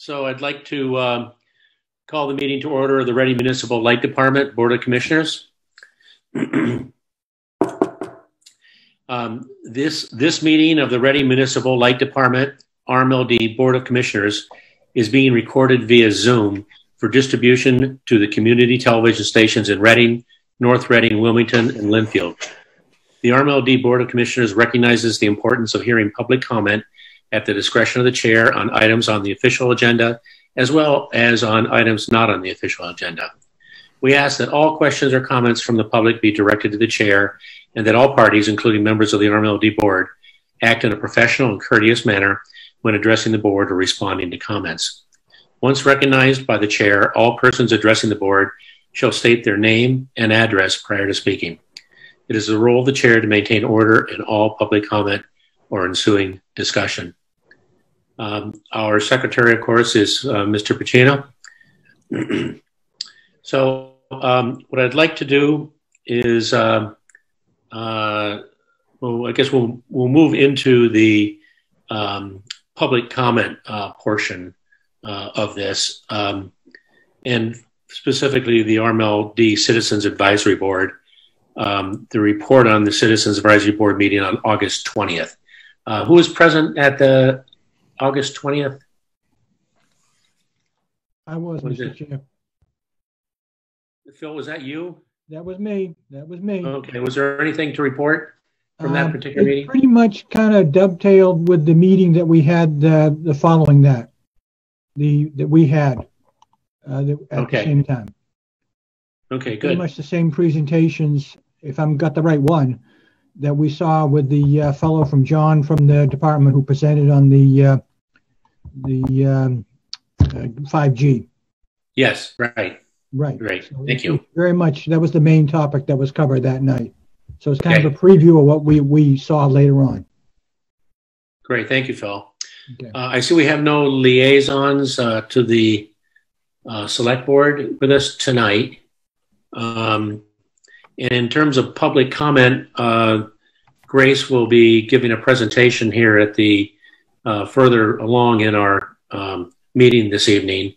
So I'd like to call the meeting to order of the Reading Municipal Light Department Board of Commissioners. This meeting of the Reading Municipal Light Department RMLD Board of Commissioners is being recorded via Zoom for distribution to the community television stations in Reading, North Reading, Wilmington, and Linfield. The RMLD Board of Commissioners recognizes the importance of hearing public comment at the discretion of the chair on items on the official agenda, as well as on items not on the official agenda. We ask that all questions or comments from the public be directed to the chair, and that all parties, including members of the RMLD board, act in a professional and courteous manner when addressing the board or responding to comments. Once recognized by the chair, all persons addressing the board shall state their name and address prior to speaking. It is the role of the chair to maintain order in all public comment or ensuing discussion. Our secretary, of course, is Mr. Pacino. So what I'd like to do is, well, I guess we'll move into the public comment portion of this, and specifically the RMLD Citizens Advisory Board, the report on the Citizens Advisory Board meeting on August 20th. Who was present at the August 20th? I was, Mr. Chair. Phil, was that you? That was me. That was me. Okay. Was there anything to report from that particular meeting? Pretty much kind of dovetailed with the meeting that we had the following that. That we had at the same time. Okay, good. Pretty much the same presentations, if I've got the right one, that we saw with the fellow from John from the department who presented on the 5G. Yes, right. Right. Great. So thank you. Very much. That was the main topic that was covered that night. So it's kind of a preview of what we saw later on. Great. Thank you, Phil. Okay. I see we have no liaisons to the select board with us tonight. And in terms of public comment, Grace will be giving a presentation here at the further along in our meeting this evening.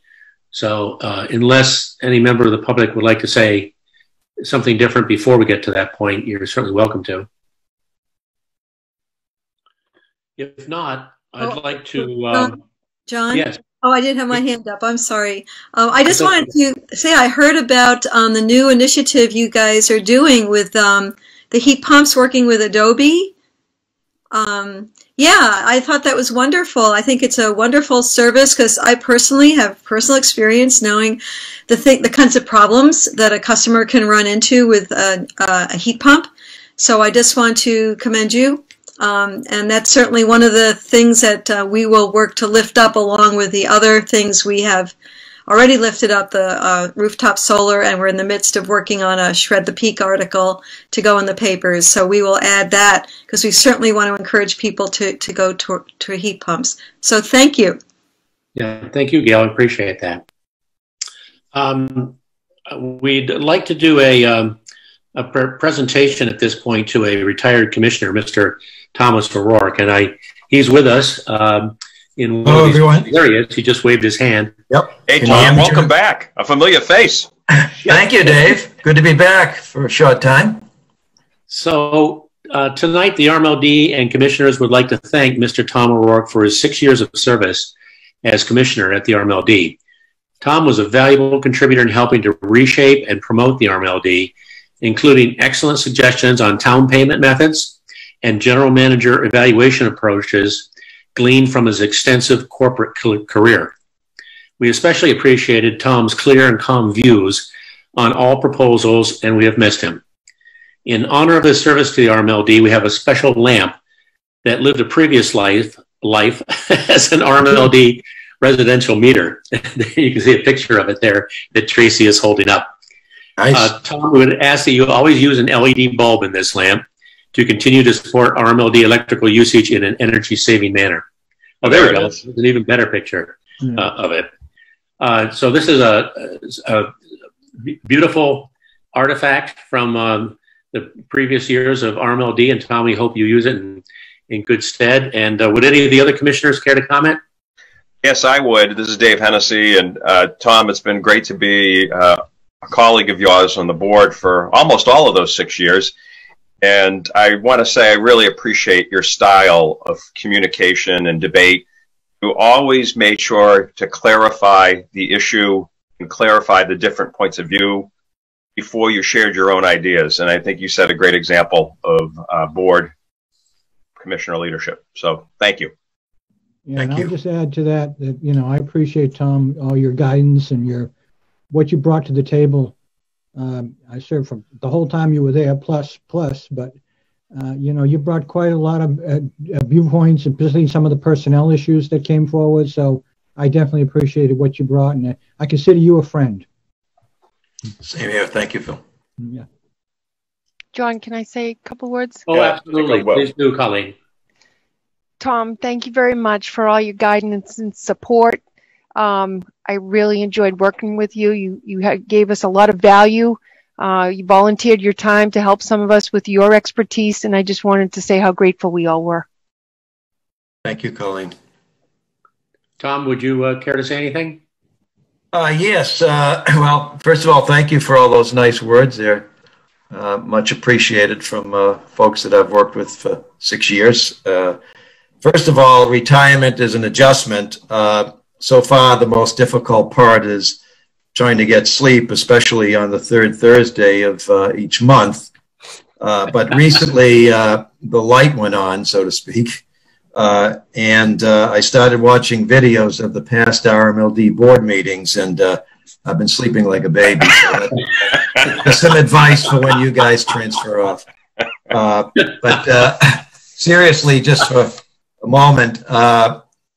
So unless any member of the public would like to say something different before we get to that point, you're certainly welcome to. If not, I'd like to... John? Yes. Oh, I did have my hand up. I'm sorry. I just wanted to say I heard about the new initiative you guys are doing with the heat pumps working with Adobe. Yeah, I thought that was wonderful. I think it's a wonderful service because I personally have personal experience knowing the kinds of problems that a customer can run into with a heat pump. So I just want to commend you. And that's certainly one of the things that we will work to lift up along with the other things we have already lifted up, the rooftop solar, and we're in the midst of working on a Shred the Peak article to go in the papers. So we will add that because we certainly want to encourage people to go to heat pumps. So thank you. Yeah, thank you, Gail. I appreciate that. We'd like to do a presentation at this point to a retired commissioner, Mr. Thomas O'Rourke, and he's with us in one of these areas. He just waved his hand. Yep. Hey, Tom, welcome back. A familiar face. Thank you, Dave. Good to be back for a short time. So tonight, the RMLD and commissioners would like to thank Mr. Tom O'Rourke for his 6 years of service as commissioner at the RMLD. Tom was a valuable contributor in helping to reshape and promote the RMLD, including excellent suggestions on town payment methods and general manager evaluation approaches gleaned from his extensive corporate career. We especially appreciated Tom's clear and calm views on all proposals, and we have missed him. In honor of his service to the RMLD, we have a special lamp that lived a previous life as an RMLD residential meter. You can see a picture of it there that Tracy is holding up. Nice. Tom would ask that you always use an LED bulb in this lamp to continue to support RMLD electrical usage in an energy-saving manner. Oh, there we go. It's an even better picture of it. So this is a beautiful artifact from the previous years of RMLD, and Tom, we hope you use it in good stead. And would any of the other commissioners care to comment? Yes, I would. This is Dave Hennessy, and Tom, it's been great to be a colleague of yours on the board for almost all of those 6 years. And I want to say I really appreciate your style of communication and debate. You always made sure to clarify the issue and clarify the different points of view before you shared your own ideas. And I think you set a great example of board commissioner leadership. So thank you. Yeah, and I'll just add to that, you know, I appreciate, Tom, all your guidance and what you brought to the table. I served for the whole time you were there, plus, but, you know, you brought quite a lot of viewpoints, and particularly some of the personnel issues that came forward. So I definitely appreciated what you brought, and I consider you a friend. Same here. Thank you, Phil. Yeah. John, can I say a couple words? Oh, absolutely. Please do, Colleen. Tom, thank you very much for all your guidance and support. I really enjoyed working with you. You gave us a lot of value. You volunteered your time to help some of us with your expertise, and I just wanted to say how grateful we all were. Thank you, Colleen. Tom, would you care to say anything? Yes. Well, first of all, thank you for all those nice words there. Much appreciated from folks that I've worked with for 6 years. First of all, retirement is an adjustment. So far, the most difficult part is trying to get sleep, especially on the third Thursday of each month. But recently, the light went on, so to speak, and I started watching videos of the past RMLD board meetings, and I've been sleeping like a baby. So that's some advice for when you guys transfer off. But seriously, just for a moment,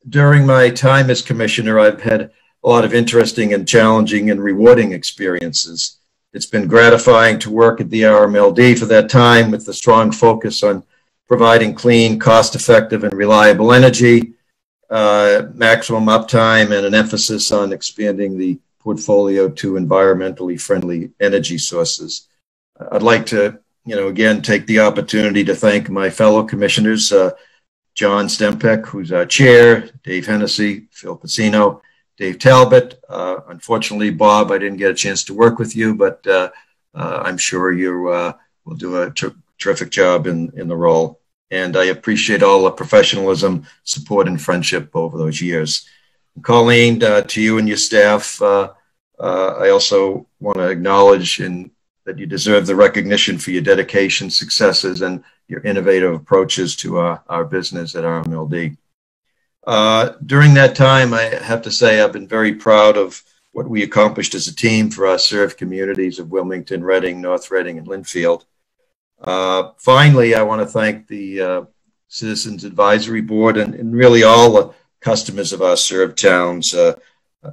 during my time as commissioner, I've had a lot of interesting and challenging and rewarding experiences. It's been gratifying to work at the RMLD for that time with a strong focus on providing clean, cost-effective, and reliable energy, maximum uptime, and an emphasis on expanding the portfolio to environmentally friendly energy sources. I'd like to, again, take the opportunity to thank my fellow commissioners, John Stempeck, who's our chair, Dave Hennessy, Phil Pacino, Dave Talbot. Unfortunately, Bob, I didn't get a chance to work with you, but I'm sure you will do a terrific job in the role. And I appreciate all the professionalism, support, and friendship over those years. And Colleen, to you and your staff, I also want to acknowledge that you deserve the recognition for your dedication, successes, and your innovative approaches to our business at RMLD. During that time, I have to say I've been very proud of what we accomplished as a team for our served communities of Wilmington, Reading, North Reading, and Linfield. Finally, I want to thank the Citizens Advisory Board and really all the customers of our served towns.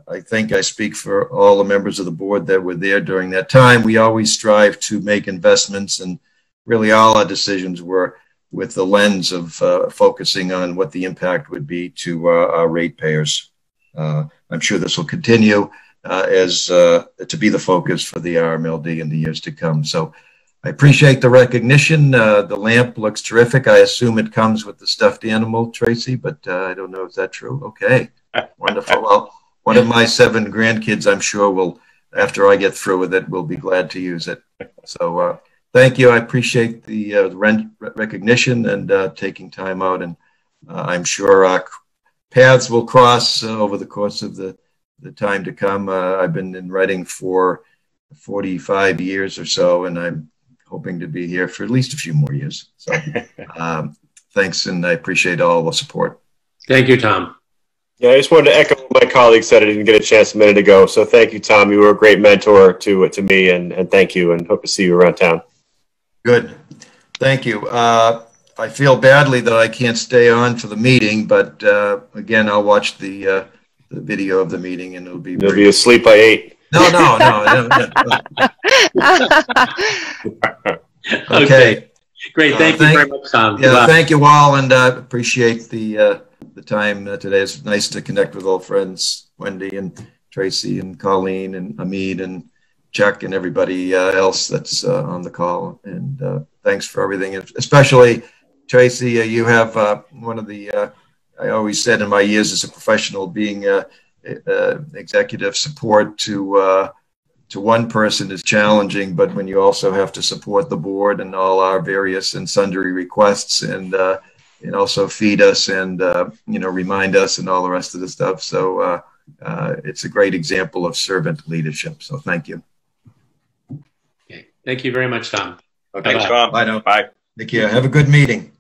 I think I speak for all the members of the board that were there during that time. We always strive to make investments, and really all our decisions were with the lens of focusing on what the impact would be to our ratepayers. I'm sure this will continue as to be the focus for the RMLD in the years to come. So I appreciate the recognition. The lamp looks terrific. I assume it comes with the stuffed animal, Tracy, but I don't know if that's true. Okay, wonderful. Well, one of my 7 grandkids, I'm sure, will, after I get through with it, will be glad to use it. So thank you. I appreciate the recognition and taking time out. And I'm sure our paths will cross over the course of the time to come. I've been in Reading for 45 years or so, and I'm hoping to be here for at least a few more years. So thanks, and I appreciate all the support. Thank you, Tom. Yeah, I just wanted to echo what my colleague said. I didn't get a chance a minute ago. So thank you, Tom. You were a great mentor to me, and thank you, and hope to see you around town. Good. Thank you. I feel badly that I can't stay on for the meeting, but again, I'll watch the video of the meeting, and it'll be asleep by 8. No. Okay. Great. Thank you very much, Tom. Yeah, thank you all, and appreciate the time today. It's nice to connect with old friends, Wendy and Tracy and Colleen and Hamid and Chuck and everybody else that's on the call. And thanks for everything. Especially, Tracy, you have one of the I always said in my years as a professional, being executive support to one person is challenging, but when you also have to support the board and all our various and sundry requests, and also feed us and remind us and all the rest of the stuff. So it's a great example of servant leadership. So thank you. Okay. Thank you very much, Tom. Okay, Tom. Bye now. Bye. Take care. Have a good meeting.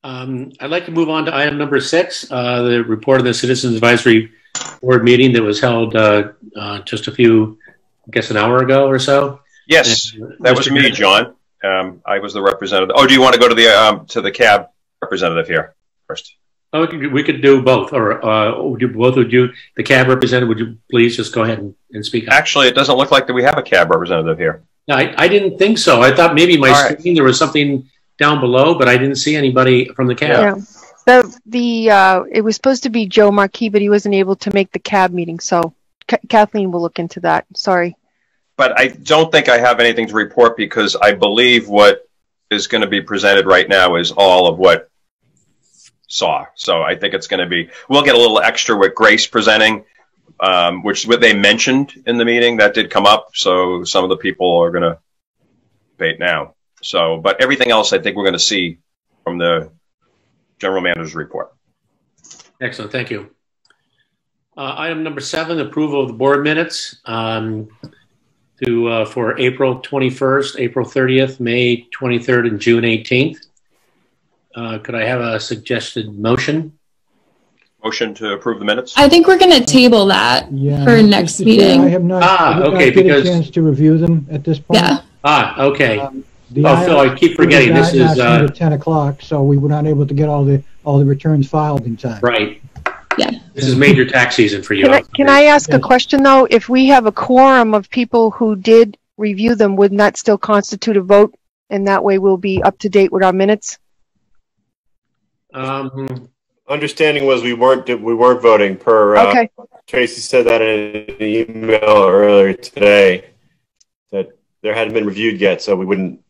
I'd like to move on to item number 6, the report of the Citizens Advisory Board meeting that was held just an hour ago or so. Yes, that was me, John. I was the representative. Oh, do you want to go to the CAB representative here first? Oh, we could do both, or both of you, the CAB representative, would you please just go ahead and speak up? Actually, it doesn't look like that we have a CAB representative here. No, I didn't think so. I thought maybe my screen, there was something down below, but I didn't see anybody from the CAB. Yeah. It was supposed to be Joe Marquis, but he wasn't able to make the CAB meeting, so Kathleen will look into that. Sorry. But I don't think I have anything to report, because I believe what is going to be presented right now is all of what saw. So I think it's going to be, we'll get a little extra with Grace presenting, which is what they mentioned in the meeting. That did come up. So some of the people are going to debate now. So, but everything else I think we're going to see from the general manager's report. Excellent. Thank you. Item number 7, approval of the board minutes for April 21st, April 30th, May 23rd, and June 18th. Could I have a suggested motion? Motion to approve the minutes? I think we're going to table that for next meeting. I have not okay, get a chance to review them at this point. Yeah. Okay. Phil, I keep forgetting this is at 10 o'clock, so we were not able to get all the returns filed in time. Right. Yeah. This is major tax season for you. Can I ask a question, though? If we have a quorum of people who did review them, wouldn't that still constitute a vote? And that way we'll be up to date with our minutes? Understanding was we weren't voting per. Okay. Tracy said that in an email earlier today, that there hadn't been reviewed yet, so we wouldn't.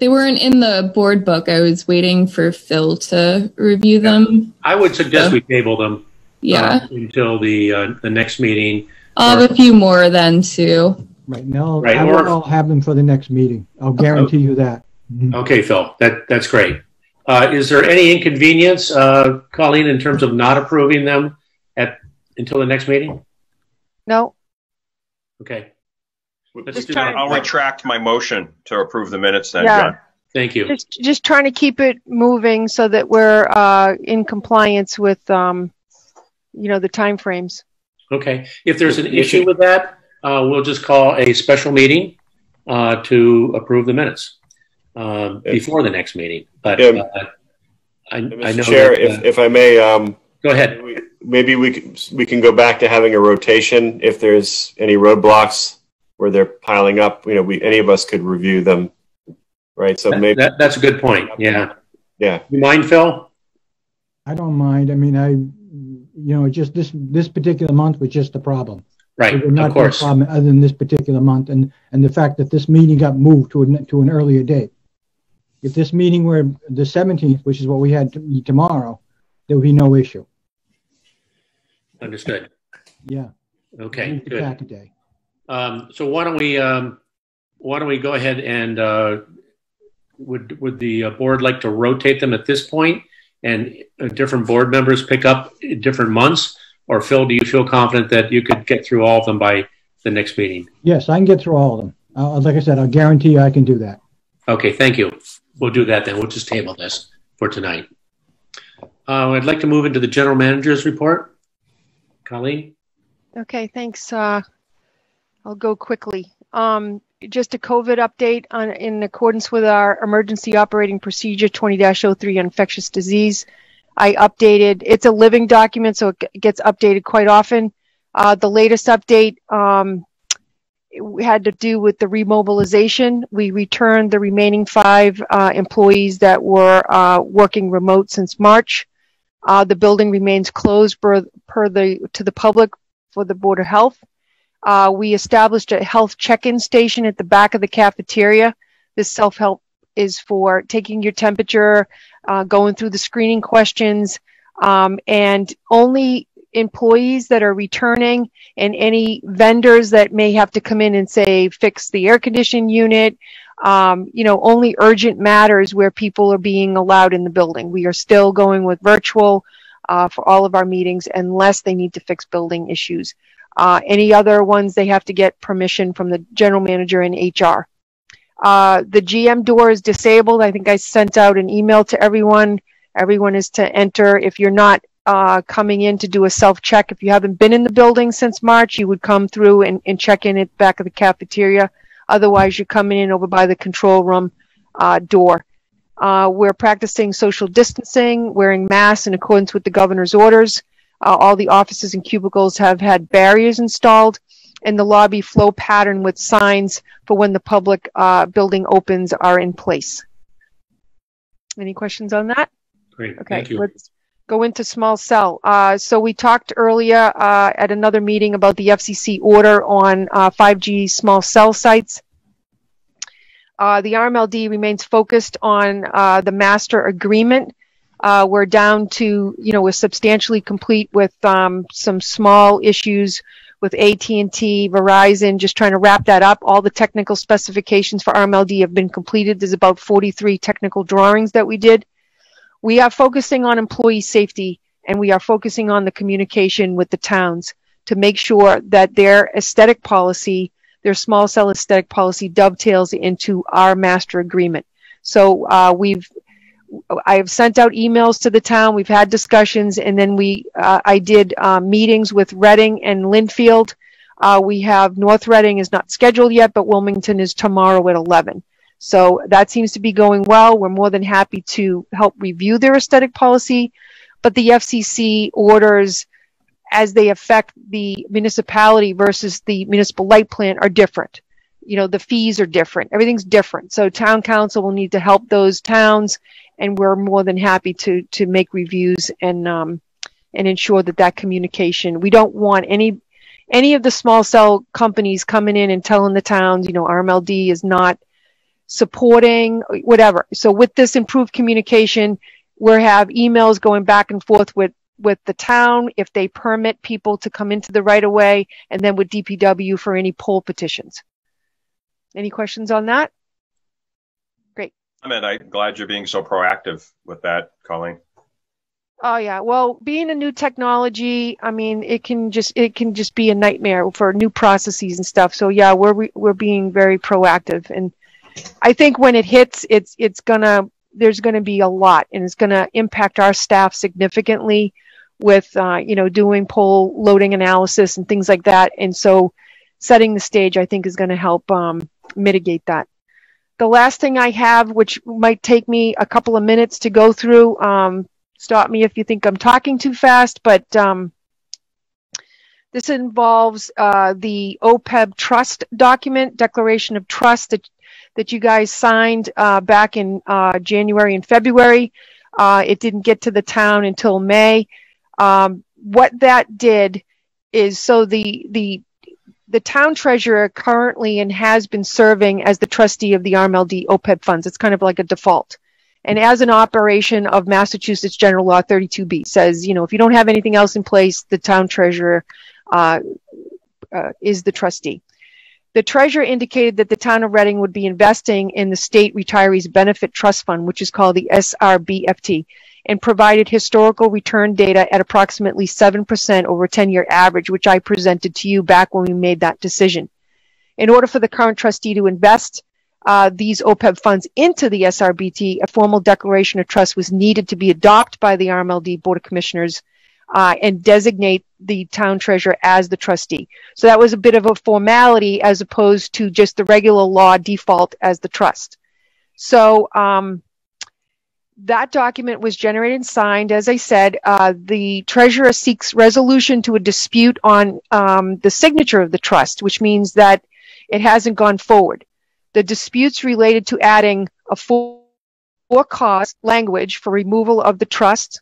They weren't in the board book. I was waiting for Phil to review them. I would suggest we table them. Yeah. Until the next meeting. I'll have a few more then too. Right now, I'll have them for the next meeting. I'll guarantee you that. Okay, Phil, that's great. Is there any inconvenience, Colleen, in terms of not approving them until the next meeting? No. Okay. I'll retract my motion to approve the minutes then, Yeah. John. Thank you. Just trying to keep it moving so that we're in compliance with, the time frames. Okay. If there's an issue with that, we'll just call a special meeting to approve the minutes before the next meeting. But I know Mr. Chair, if I may, go ahead. Maybe we can go back to having a rotation if there's any roadblocks where they're piling up. Any of us could review them, right? So maybe that's a good point. Yeah. Yeah. You mind, Phil? I don't mind. I mean, just this particular month was just a problem. Right. Not of course. A problem other than this particular month, and the fact that this meeting got moved to an earlier date. If this meeting were the 17th, which is what we had tomorrow, there would be no issue. Understood. Yeah. Okay. Good. Back a day. So why don't we go ahead and would the board like to rotate them at this point, and different board members pick up different months? Or Phil, do you feel confident that you could get through all of them by the next meeting? Yes, I can get through all of them. Like I said, I'll guarantee you I can do that. Okay, thank you. We'll do that then. We'll just table this for tonight. I'd like to move into the general manager's report. Colleen? Okay, thanks. I'll go quickly. Just a COVID update in accordance with our emergency operating procedure 20-03 infectious disease. I updated, it's a living document, so it gets updated quite often. The latest update had to do with the remobilization. We returned the remaining 5 employees that were working remote since March. The building remains closed to the public for the Board of Health. We established a health check-in station at the back of the cafeteria. This self-help is for taking your temperature, going through the screening questions, and only employees that are returning and any vendors that may have to come in and say, fix the air conditioning unit, only urgent matters where people are being allowed in the building. We are still going with virtual for all of our meetings unless they need to fix building issues. Any other ones, they have to get permission from the general manager and HR. The GM door is disabled. I think I sent out an email to everyone. Everyone is to enter. If you're not coming in to do a self-check, if you haven't been in the building since March, you would come through and check in at the back of the cafeteria. Otherwise, you're coming in over by the control room door. We're practicing social distancing, wearing masks in accordance with the governor's orders. All the offices and cubicles have had barriers installed, and the lobby flow pattern with signs for when the public building opens are in place. Any questions on that? Great, okay, thank you. Let's go into small cell. So we talked earlier at another meeting about the FCC order on 5G small cell sites. The RMLD remains focused on the master agreement. We're down to, we're substantially complete with some small issues with AT&T, Verizon, just trying to wrap that up. All the technical specifications for RMLD have been completed. There's about 43 technical drawings that we did. We are focusing on employee safety, and we are focusing on the communication with the towns to make sure that their aesthetic policy, their small cell aesthetic policy, dovetails into our master agreement. So I have sent out emails to the town. We've had discussions, and then I did meetings with Reading and Linfield. We have North Reading is not scheduled yet, but Wilmington is tomorrow at 11. So that seems to be going well. We're more than happy to help review their aesthetic policy, but the FCC orders, as they affect the municipality versus the municipal light plant, are different. The fees are different. Everything's different. So town council will need to help those towns, and we're more than happy to make reviews and ensure that communication. We don't want any of the small cell companies coming in and telling the towns, RMLD is not supporting whatever. So with this improved communication, we'll have emails going back and forth with the town if they permit people to come into the right of way, and then with DPW for any poll petitions. Any questions on that? Great. I'm glad you're being so proactive with that, Colleen. Oh yeah. Well, being a new technology, it can just be a nightmare for new processes and stuff. So yeah, we're being very proactive, and I think when it hits, there's gonna be a lot, and it's gonna impact our staff significantly with doing poll loading analysis and things like that. And so setting the stage, I think, is going to help mitigate that. The last thing I have, which might take me a couple of minutes to go through, stop me if you think I'm talking too fast, but this involves the OPEB trust document, Declaration of Trust, that you guys signed back in January and February. It didn't get to the town until May. What that did is, so the town treasurer currently and has been serving as the trustee of the RMLD OPEB funds. It's kind of like a default. And as an operation of Massachusetts General Law 32B says, if you don't have anything else in place, the town treasurer is the trustee. The treasurer indicated that the town of Reading would be investing in the State Retirees Benefit Trust Fund, which is called the SRBFT, and provided historical return data at approximately 7% over a 10-year average, which I presented to you back when we made that decision. In order for the current trustee to invest these OPEB funds into the SRBT, a formal declaration of trust was needed to be adopted by the RMLD Board of Commissioners and designate the town treasurer as the trustee. So that was a bit of a formality as opposed to just the regular law default as the trust. So that document was generated and signed. As I said, the treasurer seeks resolution to a dispute on the signature of the trust, which means that it hasn't gone forward. The disputes related to adding a for-cause language for removal of the trust,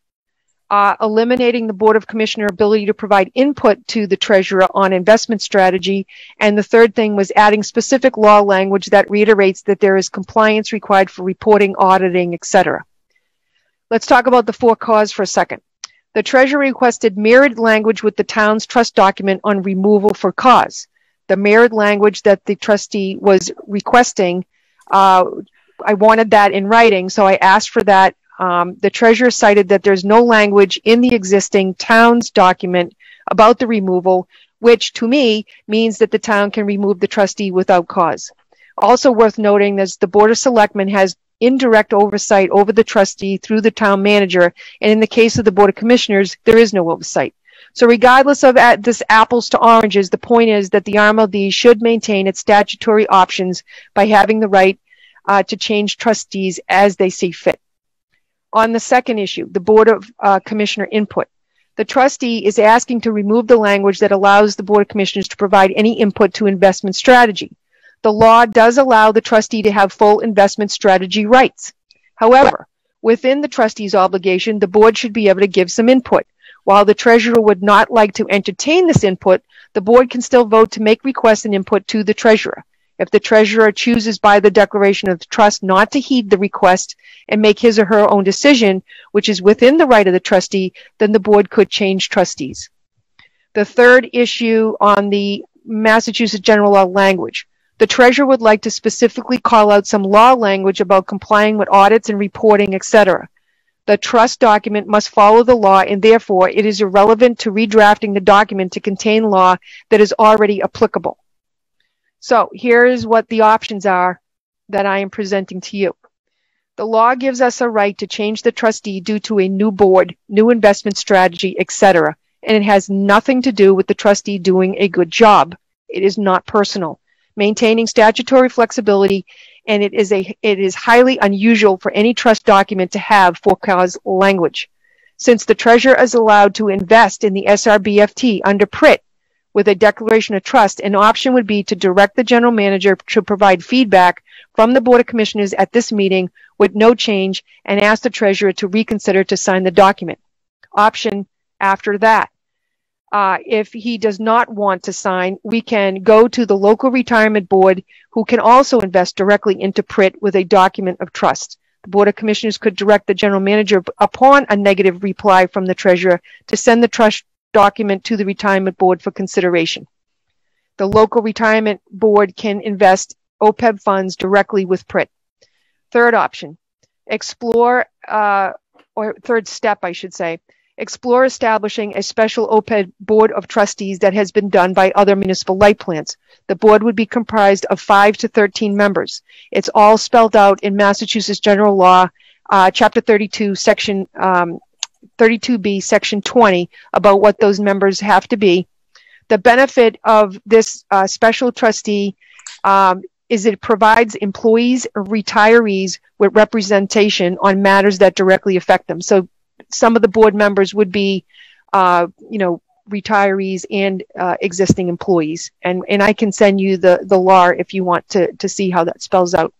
eliminating the Board of Commissioner ability to provide input to the treasurer on investment strategy, and the third thing was adding specific law language that reiterates that there is compliance required for reporting, auditing, etc. Let's talk about the for cause for a second. The treasurer requested mirrored language with the town's trust document on removal for cause. The mirrored language that the trustee was requesting, I wanted that in writing, so I asked for that. The treasurer cited that there's no language in the existing town's document about the removal, which to me means that the town can remove the trustee without cause. Also worth noting is the Board of Selectmen has indirect oversight over the trustee through the town manager, and in the case of the Board of Commissioners, there is no oversight. So regardless of this apples to oranges, the point is that the RMLD should maintain its statutory options by having the right to change trustees as they see fit. On the second issue, the Board of Commissioner input. The trustee is asking to remove the language that allows the Board of Commissioners to provide any input to investment strategy. The law does allow the trustee to have full investment strategy rights. However, within the trustee's obligation, the board should be able to give some input. While the treasurer would not like to entertain this input, the board can still vote to make requests and input to the treasurer. If the treasurer chooses by the declaration of the trust not to heed the request and make his or her own decision, which is within the right of the trustee, then the board could change trustees. The third issue on the Massachusetts general law language. The treasurer would like to specifically call out some law language about complying with audits and reporting, etc. The trust document must follow the law, and therefore it is irrelevant to redrafting the document to contain law that is already applicable. So here is what the options are that I am presenting to you. The law gives us a right to change the trustee due to a new board, new investment strategy, etc. And it has nothing to do with the trustee doing a good job. It is not personal. Maintaining statutory flexibility, and it is highly unusual for any trust document to have for cause language. Since the treasurer is allowed to invest in the SRBFT under PRIT with a declaration of trust, an option would be to direct the general manager to provide feedback from the Board of Commissioners at this meeting with no change and ask the treasurer to reconsider to sign the document. Option after that. If he does not want to sign, we can go to the local retirement board, who can also invest directly into PRIT with a document of trust. The Board of Commissioners could direct the general manager, upon a negative reply from the treasurer, to send the trust document to the retirement board for consideration. The local retirement board can invest OPEB funds directly with PRIT. Third option, explore, or third step, I should say, explore establishing a special OPEB board of trustees that has been done by other municipal light plants. The board would be comprised of 5 to 13 members. It's all spelled out in Massachusetts General Law, Chapter 32, Section 32B, Section 20, about what those members have to be. The benefit of this special trustee is it provides employees or retirees with representation on matters that directly affect them. So some of the board members would be, retirees and existing employees. And I can send you the law if you want to see how that spells out.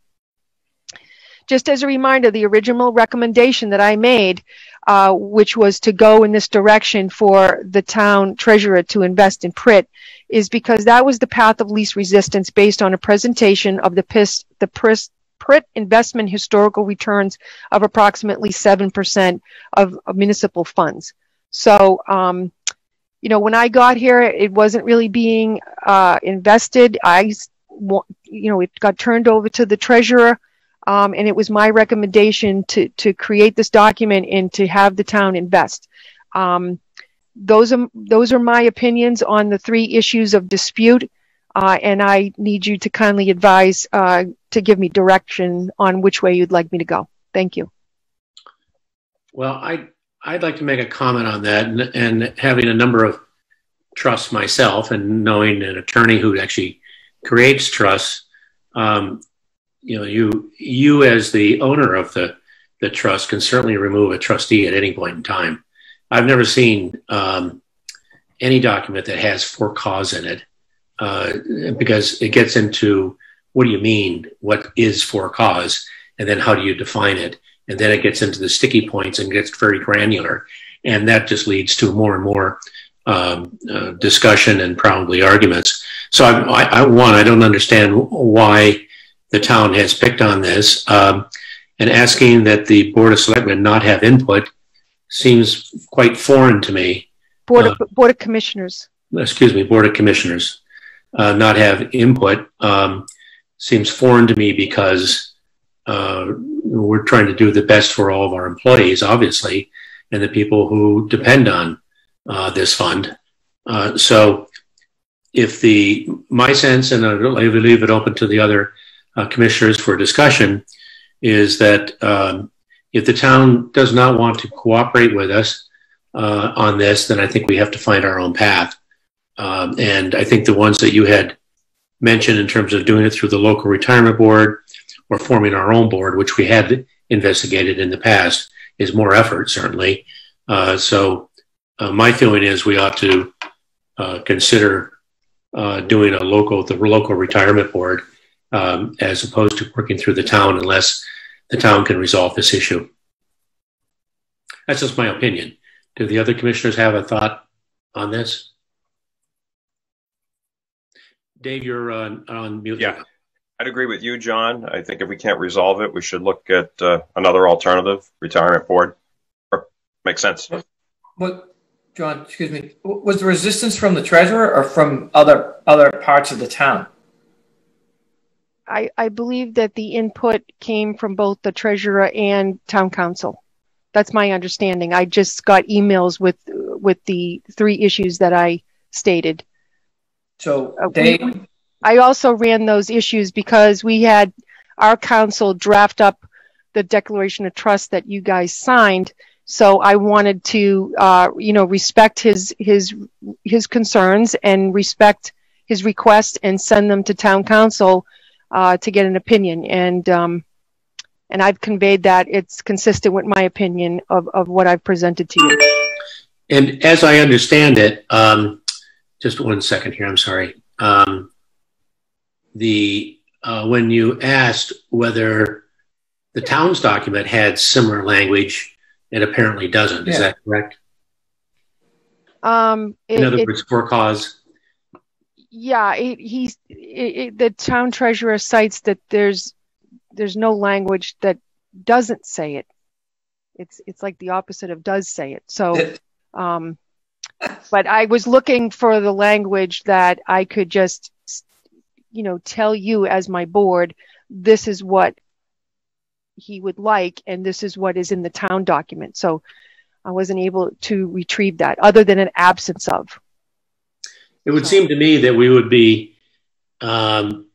Just as a reminder, the original recommendation that I made, which was to go in this direction for the town treasurer to invest in PRIT, is because that was the path of least resistance based on a presentation of the PRIT investment historical returns of approximately 7% of municipal funds. So, when I got here, it wasn't really being invested. It got turned over to the treasurer, and it was my recommendation to create this document and to have the town invest. Those are my opinions on the 3 issues of dispute. And I need you to kindly advise to give me direction on which way you'd like me to go. Thank you. Well, I'd like to make a comment on that, and having a number of trusts myself and knowing an attorney who actually creates trusts, you as the owner of the trust can certainly remove a trustee at any point in time. I've never seen any document that has for cause in it. Because it gets into what do you mean, what is for cause, and then how do you define it, and then it gets into the sticky points and gets very granular, and that just leads to more and more discussion and probably arguments. So I don't understand why the town has picked on this. and asking that the Board of Selectmen not have input seems quite foreign to me. Board of Commissioners. Excuse me, Board of Commissioners not have input seems foreign to me because we're trying to do the best for all of our employees, obviously, and the people who depend on this fund. So if my sense, and I leave it open to the other commissioners for discussion, is that if the town does not want to cooperate with us on this, then I think we have to find our own path. And I think the ones that you had mentioned in terms of doing it through the local retirement board or forming our own board, which we had investigated in the past, is more effort, certainly. So my feeling is we ought to consider doing the local retirement board as opposed to working through the town unless the town can resolve this issue. That's just my opinion. Do the other commissioners have a thought on this? Dave, you're on mute. Yeah, I'd agree with you, John. I think if we can't resolve it, we should look at another alternative, retirement board. Makes sense. But John, excuse me, was the resistance from the treasurer or from other parts of the town? I believe that the input came from both the treasurer and town council. That's my understanding. I just got emails with the 3 issues that I stated. So I also ran those issues because we had our council draft up the declaration of trust that you guys signed. So I wanted to, respect his concerns and respect his request and send them to town council to get an opinion. And I've conveyed that it's consistent with my opinion of what I've presented to you. And as I understand it, just 1 second here, I'm sorry. When you asked whether the town's document had similar language, it apparently doesn't. Is that correct? In other words, for cause. Yeah, the town treasurer cites that there's no language that doesn't say it. It's like the opposite of does say it. So, but I was looking for the language that I could just, tell you as my board, this is what he would like, and this is what is in the town document. So I wasn't able to retrieve that other than an absence of. It would seem to me that we would be doing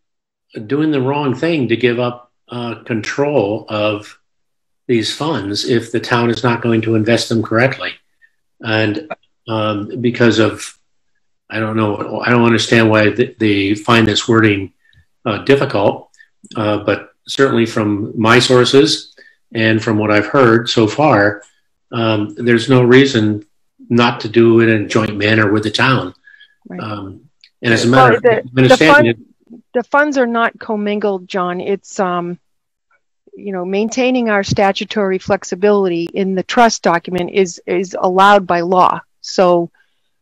the wrong thing to give up control of these funds if the town is not going to invest them correctly. And because of, I don't know, I don't understand why they find this wording difficult, but certainly from my sources and from what I've heard so far, there's no reason not to do it in a joint manner with the town. Right. And as a matter of the funds are not commingled, John. It's maintaining our statutory flexibility in the trust document is allowed by law. So,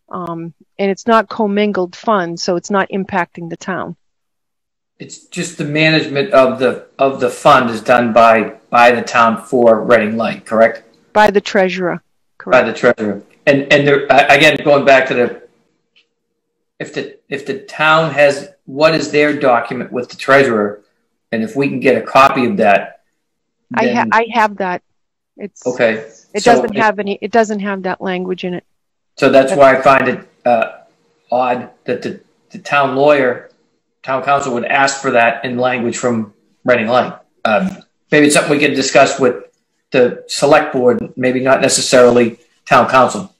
and it's not commingled funds, so it's not impacting the town. It's just the management of the fund is done by the town for Reading Light, correct? By the treasurer, correct. By the treasurer, and there, again, going back to if the town has what is their document with the treasurer, and if we can get a copy of that, I have that. It's okay. It doesn't have any. It doesn't have that language in it. So that's why I find it odd that the town council would ask for that in language from Reading Light. Maybe it's something we can discuss with the select board, maybe not necessarily town council.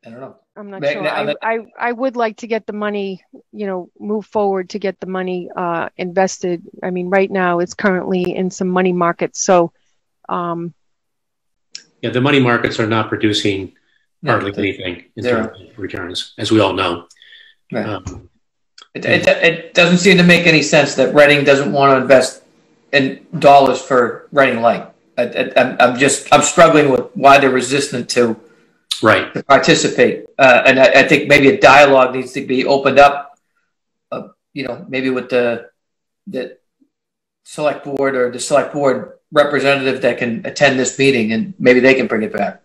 I don't know. I'm not sure. I would like to get the money, move forward to get the money invested. I mean, right now it's currently in some money markets. So, yeah, the money markets are not producing hardly anything in terms of returns, as we all know. Right. It doesn't seem to make any sense that Reading doesn't want to invest in dollars for Reading Light. I'm struggling with why they're resistant to participate. And I think maybe a dialogue needs to be opened up, maybe with the the select board or the select board representative that can attend this meeting, and maybe they can bring it back.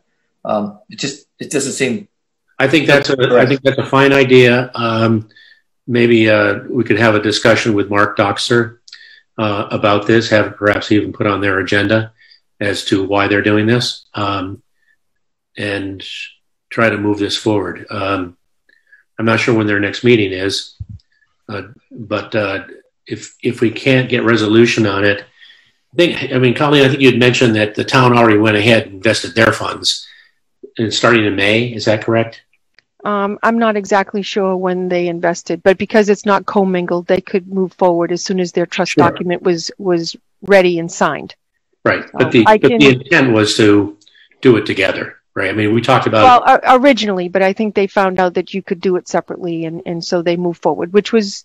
It doesn't seem. I think that's a fine idea. Maybe we could have a discussion with Mark Doxer about this, have perhaps even put on their agenda as to why they're doing this, and try to move this forward. I'm not sure when their next meeting is, but if we can't get resolution on it, Colleen, I think you'd mentioned that the town already went ahead and invested their funds, and starting in May. Is that correct? I'm not exactly sure when they invested, but because it's not commingled, they could move forward as soon as their trust document was ready and signed. Right, but the intent was to do it together, right? I mean, we talked about originally, but I think they found out that you could do it separately, and so they moved forward, which was,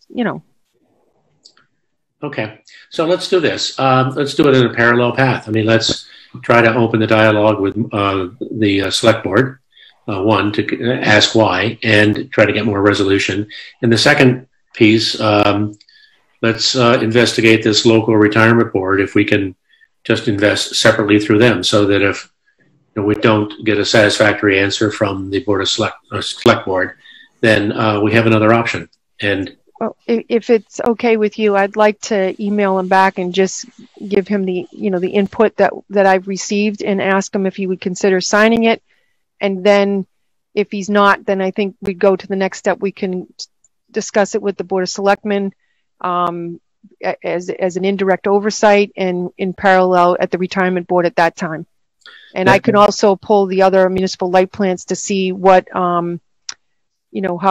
Okay, so let's do this. Let's do it in a parallel path. I mean, let's try to open the dialogue with the select board. One, to ask why and try to get more resolution. And the second piece, let's investigate this local retirement board, if we can just invest separately through them, so that if we don't get a satisfactory answer from the board of select board, then we have another option. And well, if it's okay with you, I'd like to email him back and just give him the the input that I've received, and ask him if he would consider signing it. And then if he's not, then I think we'd go to the next step. We can discuss it with the Board of Selectmen as an indirect oversight, and in parallel at the retirement board at that time. And I can also pull the other municipal light plants to see what, how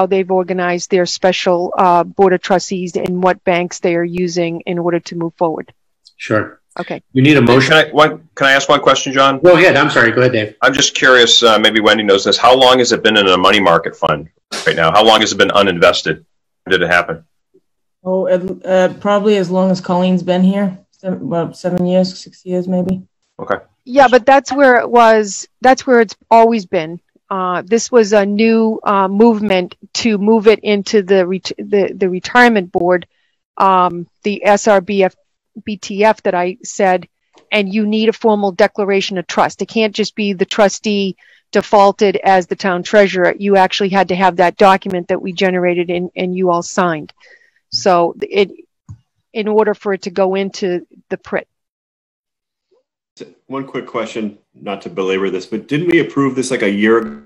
they've organized their special board of trustees and what banks they are using in order to move forward. Sure. Okay. You need a motion? Can I ask one question, John? Go ahead. I'm sorry. Go ahead, Dave. I'm just curious, maybe Wendy knows this. How long has it been in a money market fund right now? How long has it been uninvested? When did it happen? Probably as long as Colleen's been here. 7 years, 6 years maybe. Okay. Yeah, but that's where it was. That's where it's always been. This was a new movement to move it into the retirement board, the SRBTF that I said, and you need a formal declaration of trust. It can't just be the trustee defaulted as the town treasurer. You actually had to have that document that we generated and you all signed. So in order for it to go into the PRIT. One quick question, not to belabor this, but didn't we approve this like a year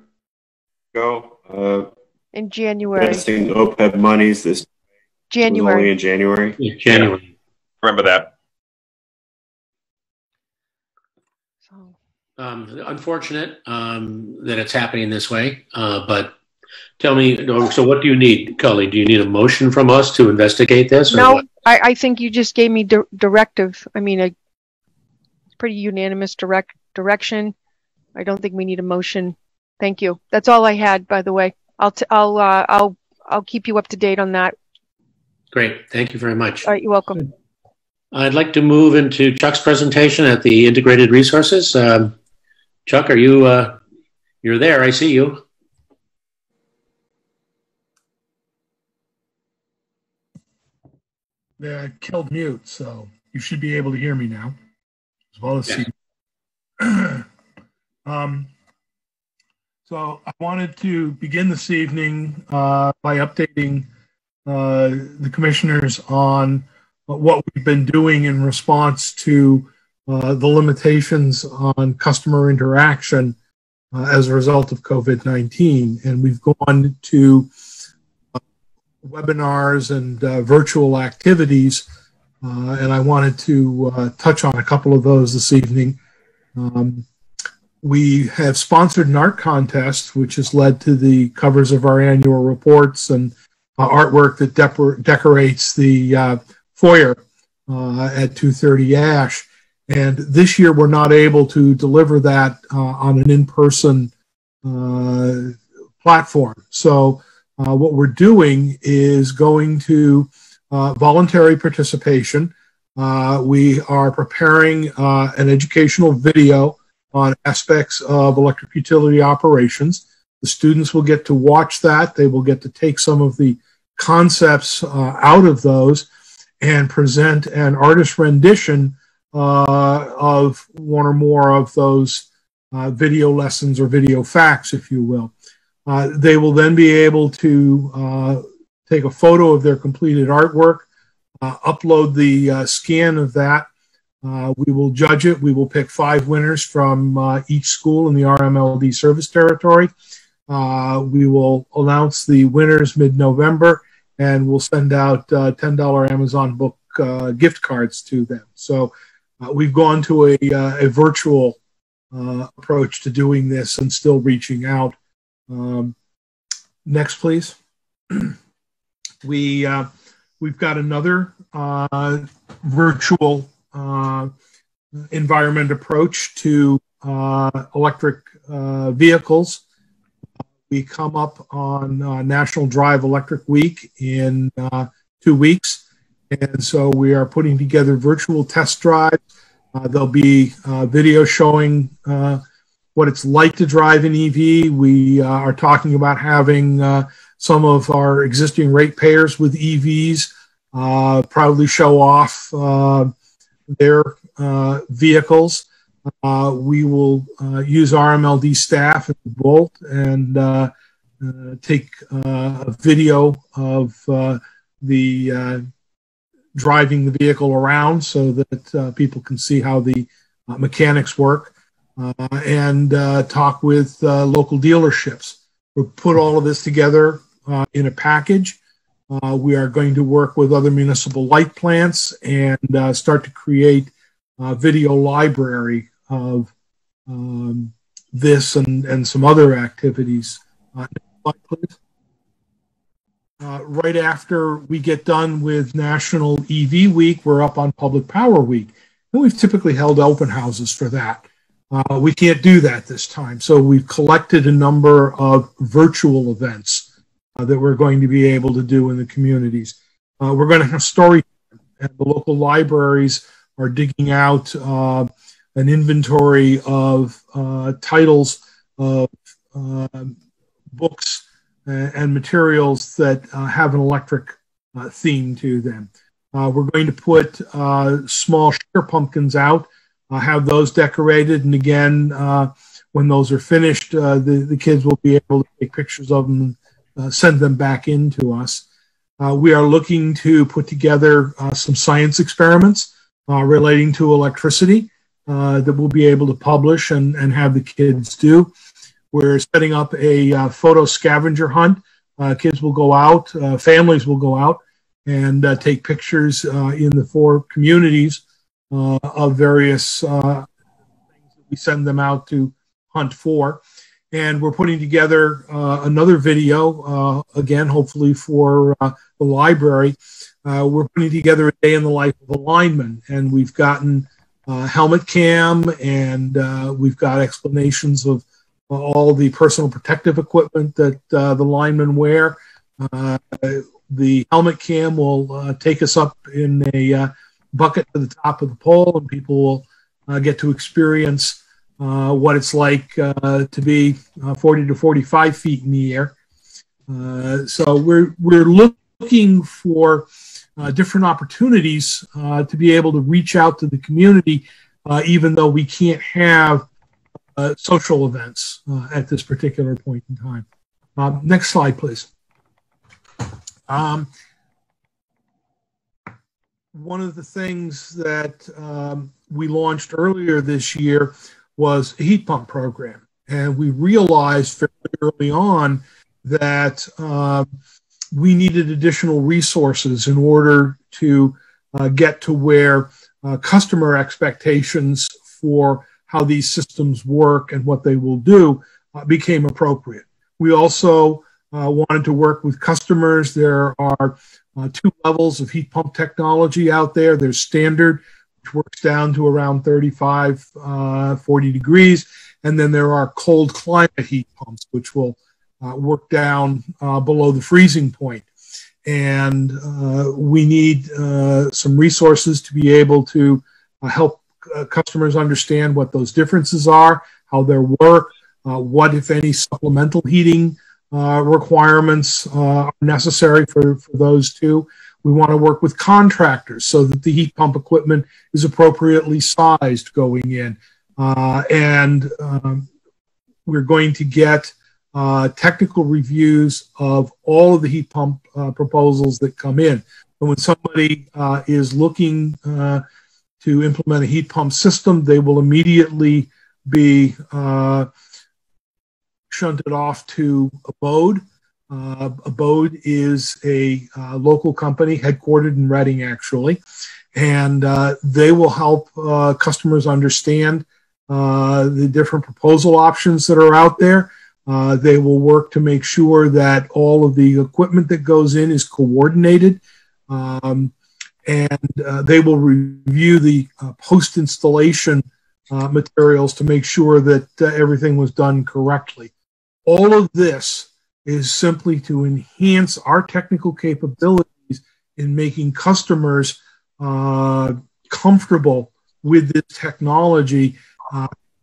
ago? In January. Investing OPEB monies this January. Only in January? Yeah, January. Remember that. Unfortunate that it's happening this way, but tell me, so what do you need, Cully? Do you need a motion from us to investigate this? Or no, what? I think you just gave me directive. I mean, it's pretty unanimous direction. I don't think we need a motion. Thank you. That's all I had, by the way. I'll keep you up to date on that. Great. Thank you very much. All right, you're welcome. I'd like to move into Chuck's presentation at the Integrated Resources. Chuck, are you, you're there, I see you. I killed mute, so you should be able to hear me now, as well as see. So I wanted to begin this evening by updating the commissioners on what we've been doing in response to the limitations on customer interaction as a result of COVID-19. And we've gone to webinars and virtual activities, and I wanted to touch on a couple of those this evening. We have sponsored an art contest, which has led to the covers of our annual reports and artwork that decorates the foyer at 230 Ash. And this year we're not able to deliver that on an in-person platform. So what we're doing is going to voluntary participation. We are preparing an educational video on aspects of electric utility operations. The students will get to watch that. They will get to take some of the concepts out of those. and present an artist rendition of one or more of those video lessons or video facts, if you will. They will then be able to take a photo of their completed artwork, upload the scan of that. We will judge it. We will pick 5 winners from each school in the RMLD service territory. We will announce the winners mid-November, and we'll send out $10 Amazon book gift cards to them. So we've gone to a virtual approach to doing this and still reaching out. Next, please. We've got another virtual environment approach to electric vehicles. We come up on National Drive Electric Week in 2 weeks, and so we are putting together virtual test drives. There'll be video showing what it's like to drive an EV. We are talking about having some of our existing ratepayers with EVs proudly show off their vehicles. We will use RMLD staff at the Bolt and take a video of the driving the vehicle around so that people can see how the mechanics work, and talk with local dealerships. We'll put all of this together in a package. We are going to work with other municipal light plants and start to create a video library of this and some other activities. Next slide, please. Right after we get done with National EV Week, we're up on Public Power Week. And we've typically held open houses for that. We can't do that this time. So we've collected a number of virtual events that we're going to be able to do in the communities. We're going to have story time, and the local libraries are digging out an inventory of titles of books and materials that have an electric theme to them. We're going to put small sugar pumpkins out, have those decorated, and again, when those are finished, the kids will be able to take pictures of them and send them back in to us. We are looking to put together some science experiments relating to electricity that we'll be able to publish and have the kids do. We're setting up a photo scavenger hunt. Kids will go out, families will go out and take pictures in the 4 communities of various things that we send them out to hunt for. And we're putting together another video, again, hopefully for the library. We're putting together a day in the life of a lineman, and we've gotten helmet cam, and we've got explanations of all the personal protective equipment that the linemen wear. The helmet cam will take us up in a bucket to the top of the pole, and people will get to experience what it's like to be 40 to 45 feet in the air. So we're looking for different opportunities to be able to reach out to the community, even though we can't have social events at this particular point in time. Next slide, please. One of the things that we launched earlier this year was a heat pump program. And we realized fairly early on that we needed additional resources in order to get to where customer expectations for how these systems work and what they will do became appropriate. We also wanted to work with customers. There are 2 levels of heat pump technology out there. There's standard, which works down to around 35, 40 degrees. And then there are cold climate heat pumps, which will work down below the freezing point. And we need some resources to be able to help customers understand what those differences are, how they work, what, if any, supplemental heating requirements are necessary for those 2. We want to work with contractors so that the heat pump equipment is appropriately sized going in. We're going to get technical reviews of all of the heat pump proposals that come in. And when somebody is looking to implement a heat pump system, they will immediately be shunted off to Abode. Abode is a local company headquartered in Reading, actually, and they will help customers understand the different proposal options that are out there. They will work to make sure that all of the equipment that goes in is coordinated, and they will review the post-installation materials to make sure that everything was done correctly. All of this is simply to enhance our technical capabilities in making customers comfortable with this technology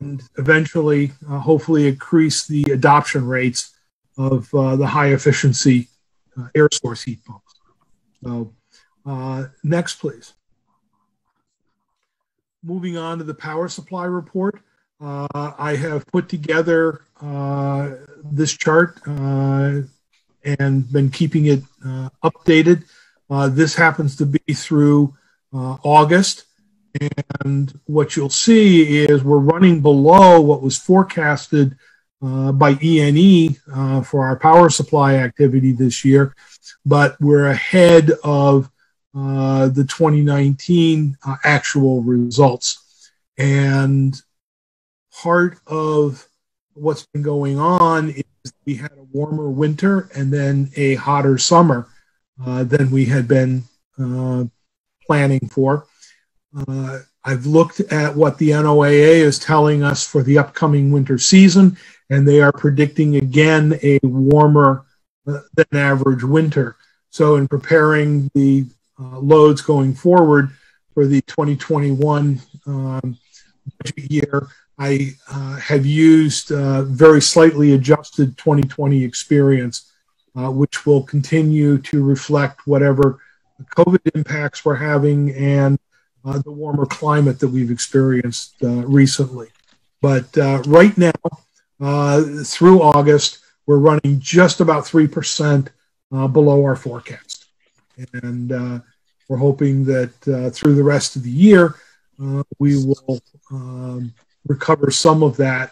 and eventually, hopefully, increase the adoption rates of the high-efficiency air source heat pumps. So, next, please. Moving on to the power supply report. I have put together this chart and been keeping it updated. This happens to be through August. And what you'll see is we're running below what was forecasted by E&E for our power supply activity this year, but we're ahead of the 2019 actual results. And part of what's been going on is we had a warmer winter and then a hotter summer than we had been planning for. I've looked at what the NOAA is telling us for the upcoming winter season, and they are predicting again a warmer than average winter. So in preparing the loads going forward for the 2021 budget year, I have used very slightly adjusted 2020 experience, which will continue to reflect whatever COVID impacts we're having and the warmer climate that we've experienced recently. But right now, through August, we're running just about 3% below our forecast. And we're hoping that through the rest of the year, we will recover some of that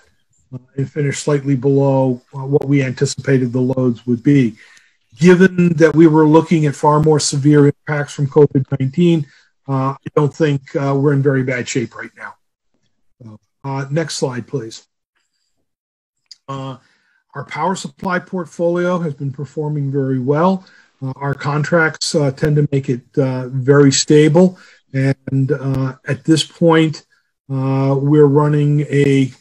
and finish slightly below what we anticipated the loads would be. Given that we were looking at far more severe impacts from COVID-19, I don't think we're in very bad shape right now. Next slide, please. Our power supply portfolio has been performing very well. Our contracts tend to make it very stable. And at this point, we're running a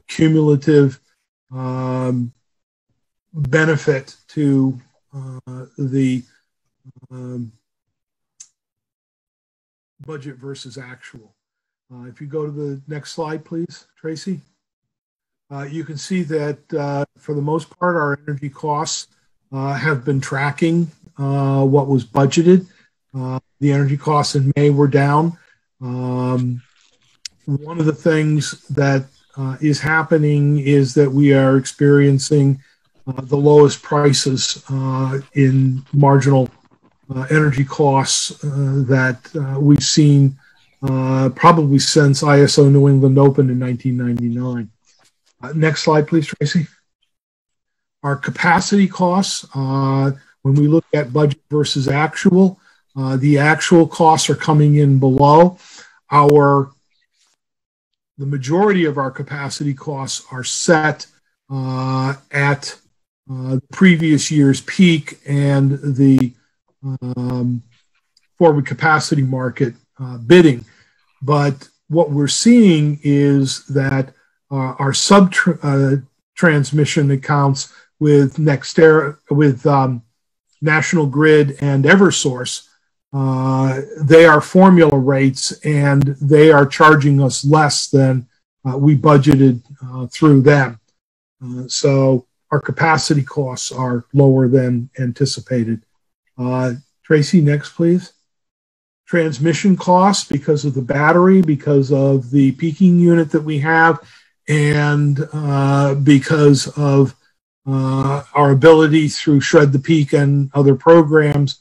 cumulative benefit to the budget versus actual. If you go to the next slide, please, Tracy. You can see that for the most part, our energy costs have been tracking what was budgeted. The energy costs in May were down. One of the things that is happening is that we are experiencing the lowest prices in marginal energy costs that we've seen probably since ISO New England opened in 1999. Next slide, please, Tracy. Our capacity costs, when we look at budget versus actual, the actual costs are coming in below. The majority of our capacity costs are set at the previous year's peak and the forward capacity market bidding. But what we're seeing is that our sub-transmission accounts with National Grid and Eversource, they are formula rates and they are charging us less than we budgeted through them. So our capacity costs are lower than anticipated. Tracy, next, please. Transmission costs because of the battery, because of the peaking unit that we have, and because of our ability through Shred the Peak and other programs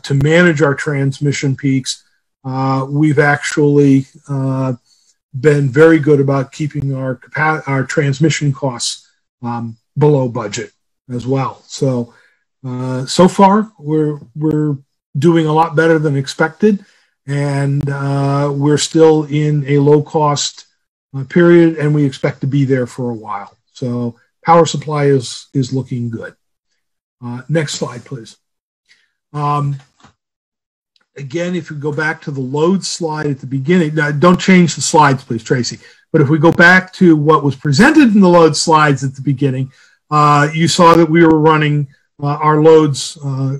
to manage our transmission peaks. We've actually been very good about keeping our transmission costs below budget as well. So so far we're doing a lot better than expected, and we're still in a low cost period, and we expect to be there for a while. So power supply is looking good. Next slide, please. Again, if we go back to the load slide at the beginning, now don't change the slides, please, Tracy. But if we go back to what was presented in the load slides at the beginning, you saw that we were running, our loads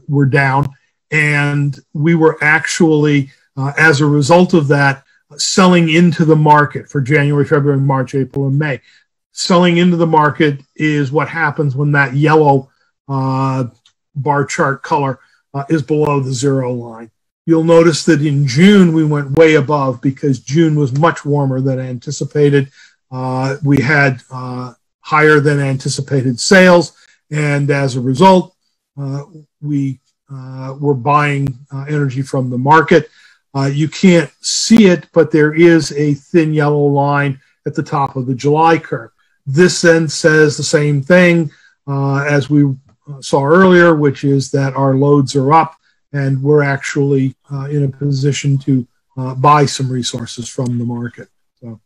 were down, and we were actually, as a result of that, selling into the market for January, February, March, April, and May. Selling into the market is what happens when that yellow bar chart color is below the zero line. You'll notice that in June, we went way above because June was much warmer than anticipated. We had higher than anticipated sales, and as a result, we were buying energy from the market. You can't see it, but there is a thin yellow line at the top of the July curve. This then says the same thing as we saw earlier, which is that our loads are up, and we're actually in a position to buy some resources from the market. So,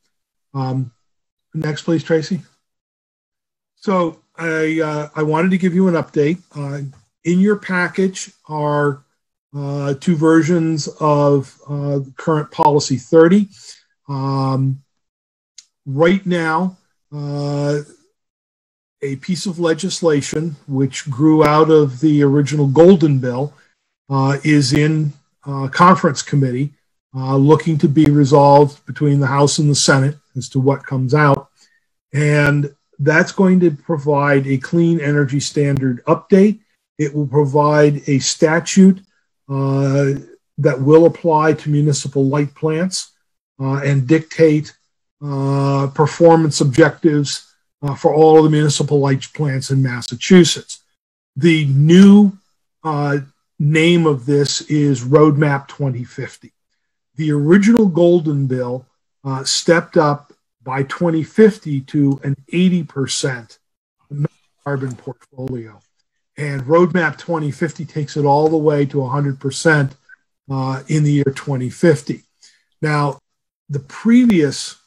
next, please, Tracy. So I wanted to give you an update. In your package are two versions of current policy 30. Right now, a piece of legislation which grew out of the original Golden Bill is in conference committee looking to be resolved between the House and the Senate as to what comes out. And that's going to provide a clean energy standard update. It will provide a statute that will apply to municipal light plants and dictate performance objectives for all of the municipal light plants in Massachusetts. The new name of this is Roadmap 2050. The original Golden Bill stepped up by 2050 to an 80% carbon portfolio. And Roadmap 2050 takes it all the way to 100% in the year 2050. Now, the previous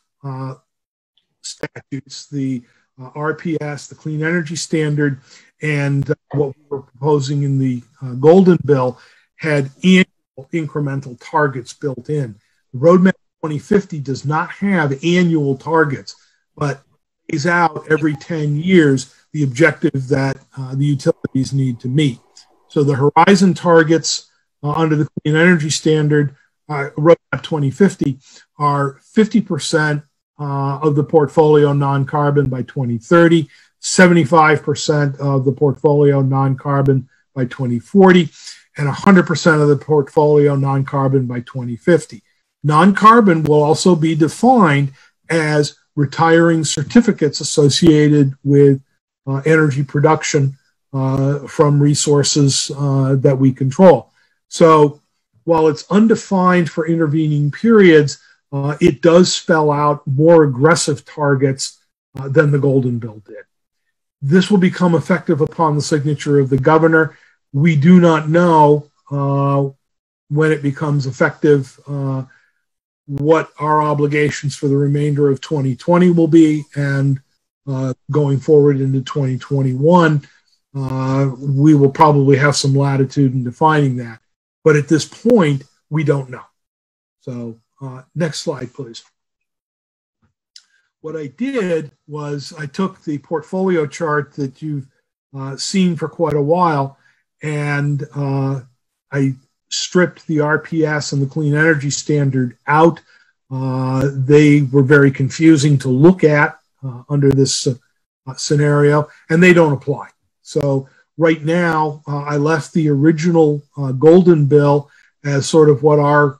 statutes, the RPS, the Clean Energy Standard, and what we were proposing in the Golden Bill had annual incremental targets built in. The Roadmap 2050 does not have annual targets, but lays out every 10 years the objective that the utilities need to meet. So the horizon targets under the Clean Energy Standard, Roadmap 2050, are 50% of the portfolio non-carbon by 2030, 75% of the portfolio non-carbon by 2040, and 100% of the portfolio non-carbon by 2050. Non-carbon will also be defined as retiring certificates associated with energy production from resources that we control. So while it's undefined for intervening periods, it does spell out more aggressive targets than the Golden Bill did. This will become effective upon the signature of the governor. We do not know when it becomes effective what our obligations for the remainder of 2020 will be, and going forward into 2021, we will probably have some latitude in defining that. But at this point, we don't know. So next slide, please. What I did was I took the portfolio chart that you've seen for quite a while, and I stripped the RPS and the Clean Energy Standard out. They were very confusing to look at under this scenario, and they don't apply. So right now, I left the original Golden Bill as sort of what our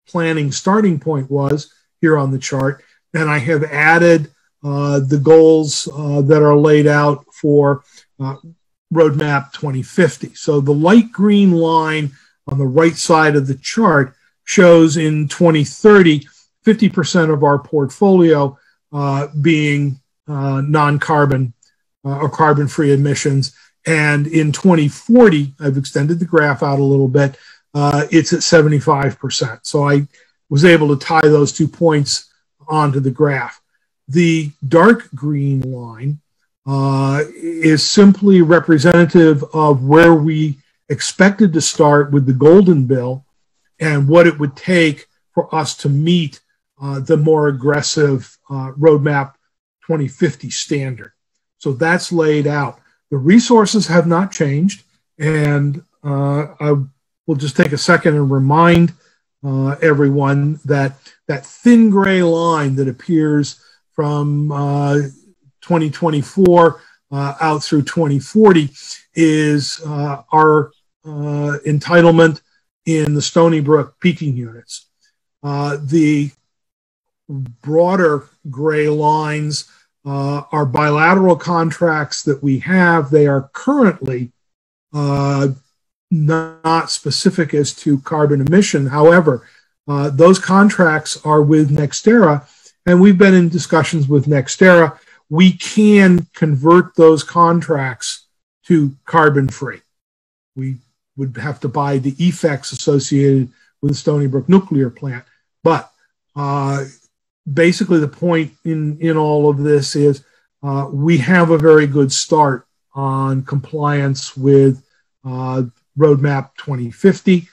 planning starting point was here on the chart. And I have added the goals that are laid out for Roadmap 2050. So the light green line on the right side of the chart shows in 2030, 50% of our portfolio being non-carbon or carbon-free emissions. And in 2040, I've extended the graph out a little bit, it's at 75%. So I was able to tie those 2 points onto the graph. The dark green line is simply representative of where we expected to start with the Golden Bill and what it would take for us to meet the more aggressive Roadmap 2050 standard. So that's laid out. The resources have not changed, and I will just take a second and remind everyone that that thin gray line that appears from 2024 out through 2040 is our entitlement in the Stony Brook peaking units. The broader gray lines are bilateral contracts that we have. They are currently not specific as to carbon emission. However, those contracts are with NextEra, and we've been in discussions with NextEra. We can convert those contracts to carbon-free. We would have to buy the effects associated with the Stony Brook nuclear plant. But basically the point in all of this is we have a very good start on compliance with Roadmap 2050.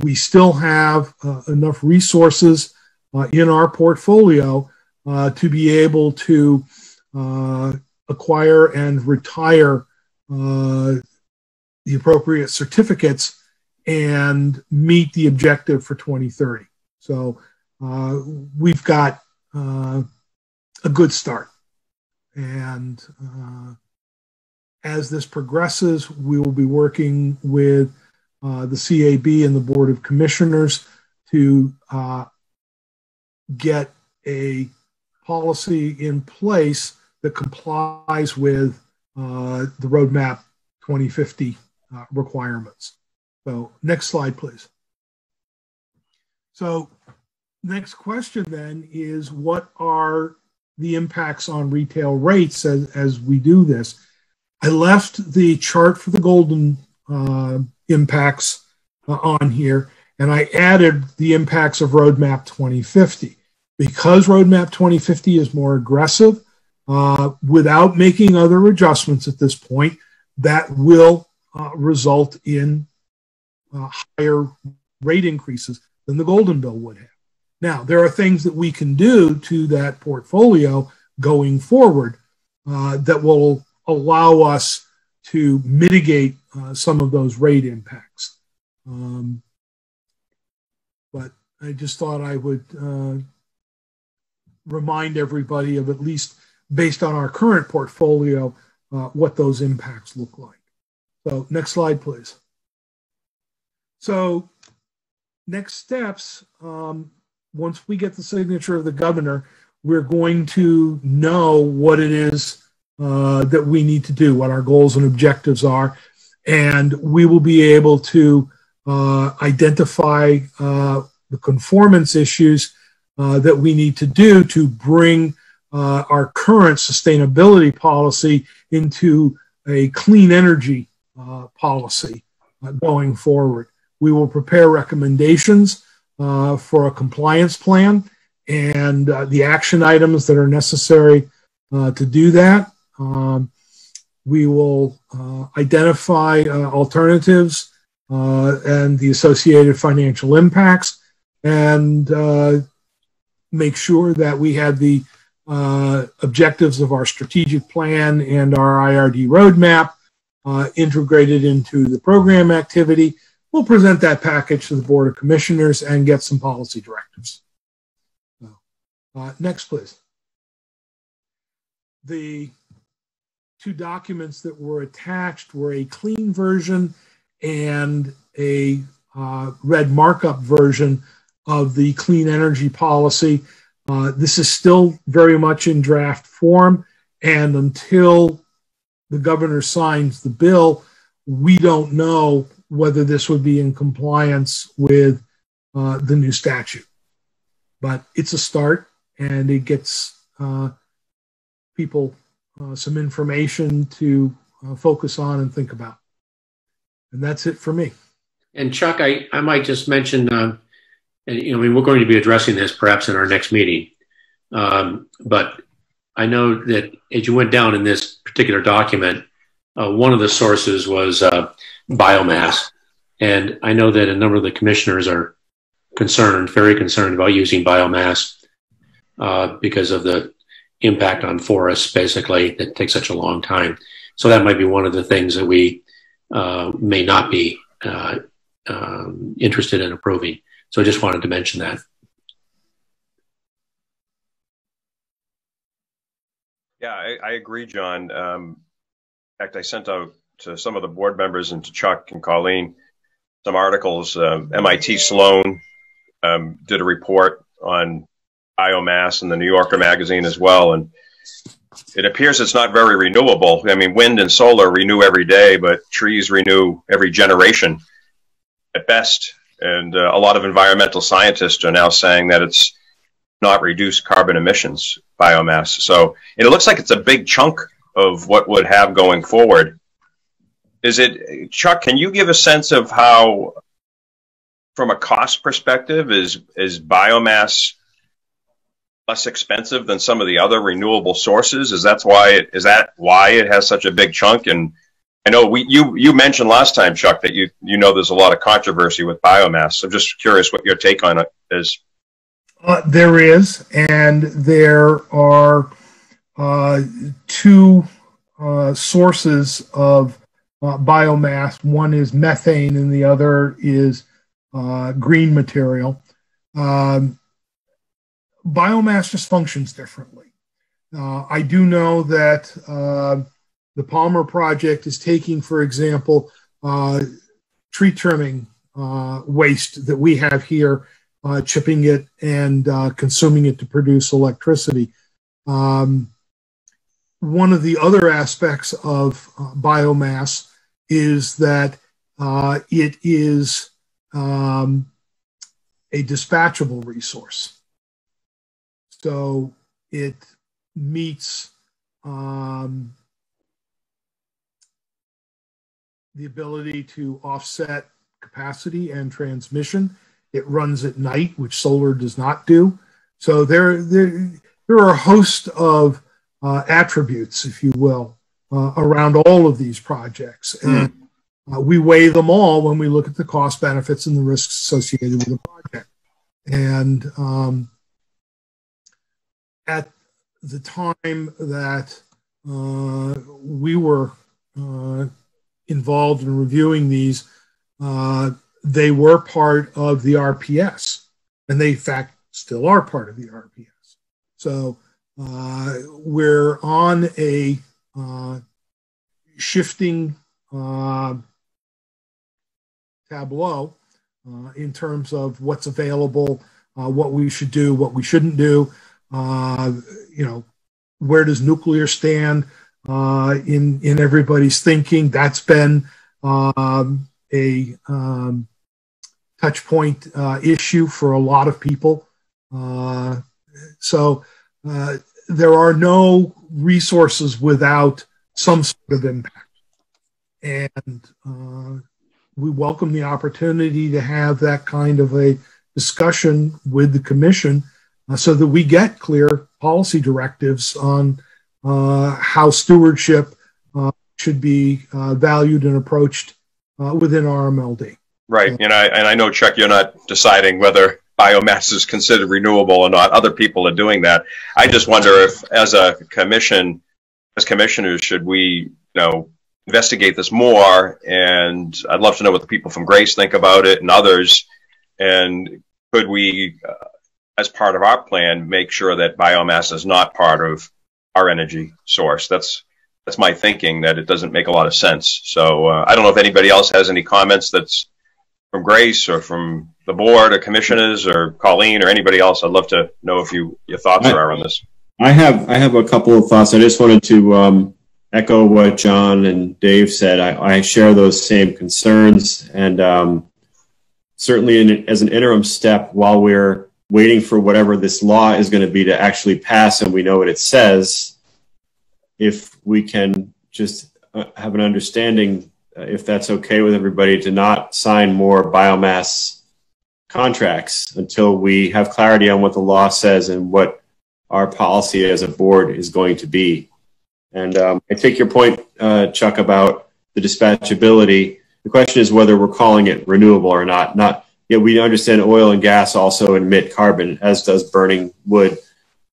We still have enough resources in our portfolio to be able to acquire and retire the appropriate certificates and meet the objective for 2030. So we've got a good start. And as this progresses, we will be working with the CAB and the Board of Commissioners to get a policy in place that complies with the Roadmap 2050 requirements. So next slide, please. So next question then is, what are the impacts on retail rates as we do this? I left the chart for the golden impacts on here, and I added the impacts of Roadmap 2050. Because Roadmap 2050 is more aggressive, without making other adjustments at this point, that will result in higher rate increases than the Golden Bill would have. Now, there are things that we can do to that portfolio going forward that will allow us to mitigate some of those rate impacts. But I just thought I would remind everybody of, at least based on our current portfolio, what those impacts look like. So next slide, please. So next steps, once we get the signature of the governor, we're going to know what it is that we need to do, what our goals and objectives are, and we will be able to identify the conformance issues that we need to do to bring our current sustainability policy into a clean energy policy going forward. We will prepare recommendations for a compliance plan and the action items that are necessary to do that. We will identify alternatives and the associated financial impacts, and make sure that we have the objectives of our strategic plan and our IRD roadmap integrated into the program activity. We'll present that package to the Board of Commissioners and get some policy directives. Next, please. The two documents that were attached were a clean version and a red markup version of the clean energy policy. This is still very much in draft form, and until the governor signs the bill, we don't know whether this would be in compliance with the new statute. But it's a start, and it gets people some information to focus on and think about. And that's it for me. And Chuck, I might just mention, and I mean, we're going to be addressing this perhaps in our next meeting. But I know that as you went down in this particular document, one of the sources was biomass. And I know that a number of the commissioners are concerned, very concerned about using biomass because of the impact on forests, basically, that takes such a long time. So that might be one of the things that we may not be interested in approving. So I just wanted to mention that. Yeah, I agree, John. In fact, I sent out to some of the board members and to Chuck and Colleen some articles. MIT Sloan did a report on biomass in the New Yorker magazine as well, and it appears it's not very renewable. I mean, wind and solar renew every day, but trees renew every generation at best. And a lot of environmental scientists are now saying that it's not reduced carbon emissions, biomass. So it looks like it's a big chunk of what would have going forward. Is it, Chuck, can you give a sense of how, from a cost perspective, is biomass less expensive than some of the other renewable sources? Is that why it has such a big chunk? And I know you mentioned last time, Chuck, that you know there's a lot of controversy with biomass. So I'm just curious what your take on it is. There is, and there are two sources of biomass. One is methane, and the other is green material. Biomass just functions differently. I do know that the Palmer Project is taking, for example, tree trimming waste that we have here, chipping it and consuming it to produce electricity. One of the other aspects of biomass is that it is a dispatchable resource. So it meets the ability to offset capacity and transmission. It runs at night, which solar does not do. So there are a host of attributes, if you will, around all of these projects. And we weigh them all when we look at the cost benefits and the risks associated with the project. And at the time that we were involved in reviewing these, they were part of the RPS, and they in fact still are part of the RPS. So we're on a shifting tableau in terms of what's available, what we should do, what we shouldn't do. Where does nuclear stand in everybody's thinking? That's been a touch point issue for a lot of people. So there are no resources without some sort of impact. And we welcome the opportunity to have that kind of a discussion with the commission so that we get clear policy directives on how stewardship should be valued and approached within RMLD. Right, and I know, Chuck, you're not deciding whether biomass is considered renewable or not. Other people are doing that. I just wonder if, as a commission, as commissioners, should we, investigate this more? And I'd love to know what the people from Grace think about it and others. And could we, as part of our plan, make sure that biomass is not part of our energy source? That's that's my thinking, that it doesn't make a lot of sense. So I don't know if anybody else has any comments that's from Grace or from the board or commissioners or Colleen or anybody else. I'd love to know if your thoughts are on this. I have a couple of thoughts. I just wanted to echo what John and Dave said. I share those same concerns, and certainly as an interim step, while we're waiting for whatever this law is going to be to actually pass and we know what it says, if we can just have an understanding, if that's okay with everybody, to not sign more biomass contracts until we have clarity on what the law says and what our policy as a board is going to be. And I take your point, Chuck, about the dispatchability. The question is whether we're calling it renewable or not. Yeah, we understand oil and gas also emit carbon, as does burning wood.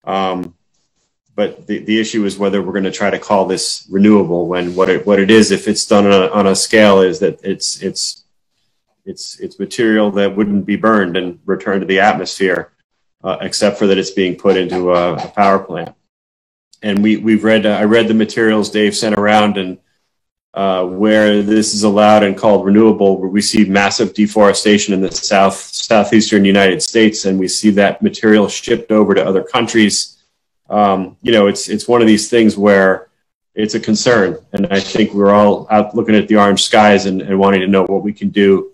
But the issue is whether we're going to try to call this renewable, when what it is, if it's done on a scale, is that it's material that wouldn't be burned and returned to the atmosphere, except for that it's being put into a power plant. And I read the materials Dave sent around, and where this is allowed and called renewable, where we see massive deforestation in the southeastern United States, and we see that material shipped over to other countries. It's one of these things where it's a concern, and I think we're all out looking at the orange skies and wanting to know what we can do,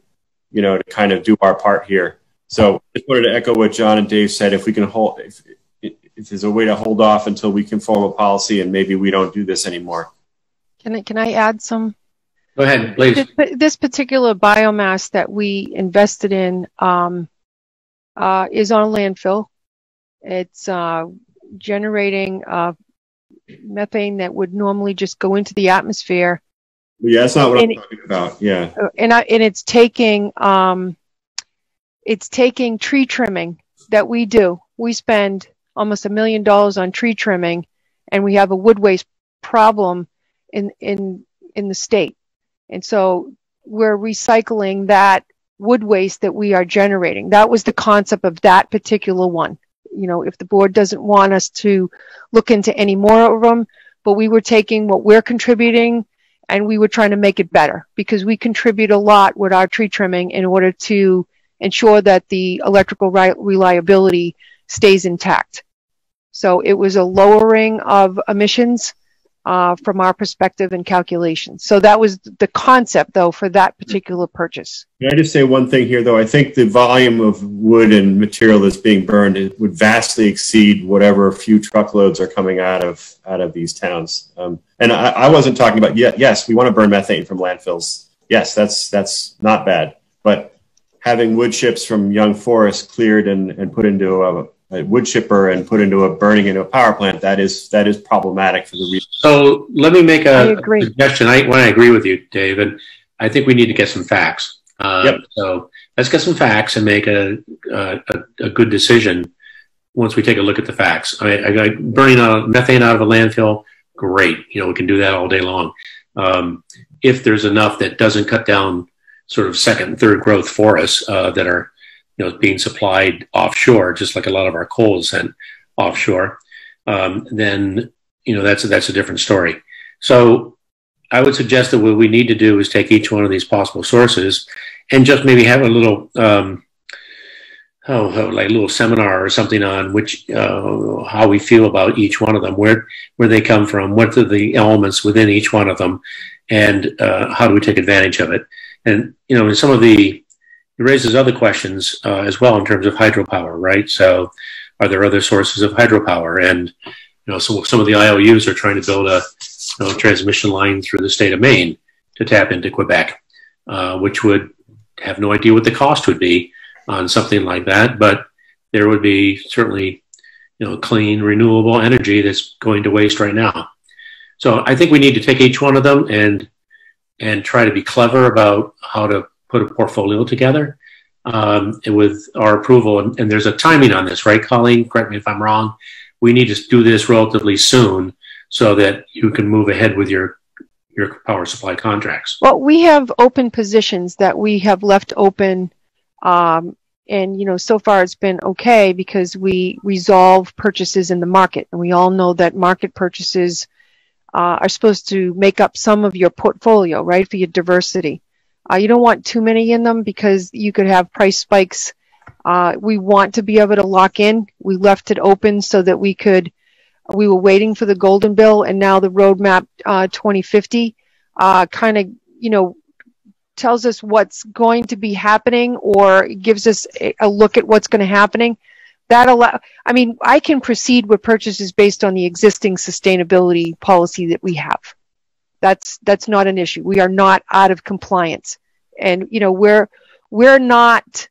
to kind of do our part here. So I just wanted to echo what John and Dave said. If we can hold, if there's a way to hold off until we can form a policy and maybe we don't do this anymore. Can I add some? Go ahead, please. This particular biomass that we invested in is on a landfill. It's generating methane that would normally just go into the atmosphere. Yeah, that's not what I'm talking about. Yeah, and it's taking tree trimming that we do. We spend almost $1 million on tree trimming, and we have a wood waste problem in the state. And so we're recycling that wood waste that we are generating. That was the concept of that particular one. If the board doesn't want us to look into any more of them, but we were taking what we're contributing and we were trying to make it better, because we contribute a lot with our tree trimming in order to ensure that the electrical reliability stays intact. So it was a lowering of emissions from our perspective and calculations. So that was the concept, though, for that particular purchase. Can I just say one thing here, though? I think the volume of wood and material that's being burned, it would vastly exceed whatever few truckloads are coming out of these towns. And I wasn't talking about, yes, we want to burn methane from landfills. Yes, that's not bad. But having wood chips from young forests cleared and put into a wood chipper and put into burning into a power plant, that is problematic for the reason. So let me make a suggestion. I agree with you, Dave, and I think we need to get some facts. Yep. So let's get some facts and make a good decision once we take a look at the facts. Burning methane out of a landfill, great. We can do that all day long. If there's enough that doesn't cut down sort of second and third growth forests that are being supplied offshore, just like a lot of our coal is sent offshore, then that's a different story. So I would suggest that what we need to do is take each one of these possible sources and just maybe have a little like a little seminar or something on which how we feel about each one of them, where they come from, what are the elements within each one of them, and how do we take advantage of it. And in some of it raises other questions as well in terms of hydropower, right? So are there other sources of hydropower? And, so some of the IOUs are trying to build a transmission line through the state of Maine to tap into Quebec, which would have no idea what the cost would be on something like that. But there would be certainly, clean, renewable energy that's going to waste right now. So I think we need to take each one of them and try to be clever about how to put a portfolio together with our approval. And there's a timing on this, right, Colleen? Correct me if I'm wrong. We need to do this relatively soon so that you can move ahead with your power supply contracts. Well, we have open positions that we have left open. And, so far it's been okay because we resolve purchases in the market. And we all know that market purchases are supposed to make up some of your portfolio, right, for your diversity. You don't want too many in them because you could have price spikes. We want to be able to lock in. We left it open so that we were waiting for the Golden Bill, and now the Roadmap 2050 kind of, tells us what's going to be happening or gives us a look at what's going to happening. I can proceed with purchases based on the existing sustainability policy that we have. That's not an issue. We are not out of compliance. And, we're not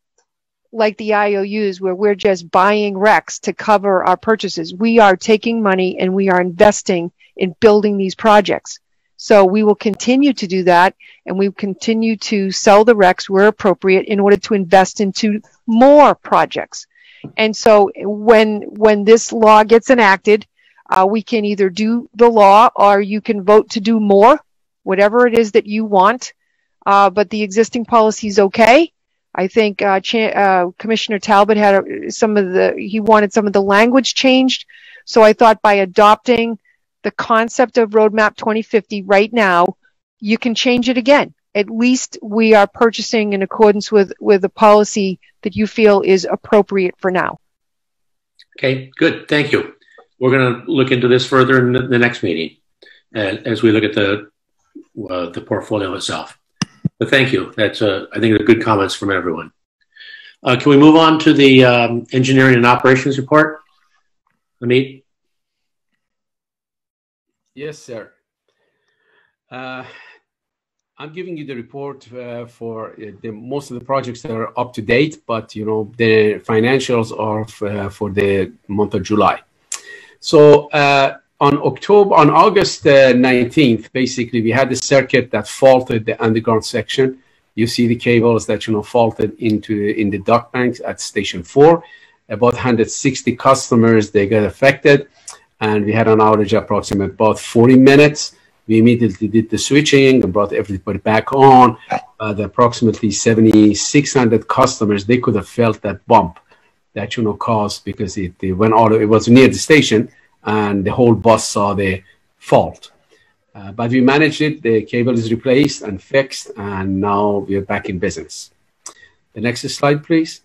like the IOUs where we're just buying RECs to cover our purchases. We are taking money and we are investing in building these projects. So we will continue to do that, and we continue to sell the RECs where appropriate in order to invest into more projects. And so when this law gets enacted, we can either do the law or you can vote to do more, whatever it is that you want. But the existing policy is okay. I think Commissioner Talbot had he wanted some of the language changed. So I thought by adopting the concept of Roadmap 2050 right now, you can change it again. At least we are purchasing in accordance with a policy that you feel is appropriate for now. Okay, good. Thank you. We're going to look into this further in the next meeting as we look at the portfolio itself. But thank you. That's I think they're good comments from everyone. Can we move on to the engineering and operations report? Amit? Yes, sir. I'm giving you the report for most of the projects that are up to date, but the financials are for the month of July. So on August 19th, basically we had the circuit that faulted the underground section. You see the cables that faulted in the duct banks at Station 4. About 160 customers, they got affected, and we had an outage approximately about 40 minutes. We immediately did the switching and brought everybody back on. Approximately 7,600 customers, they could have felt that bump that caused because it went out. It was near the station, and the whole bus saw the fault. But we managed it. The cable is replaced and fixed, and now we are back in business. The next slide, please.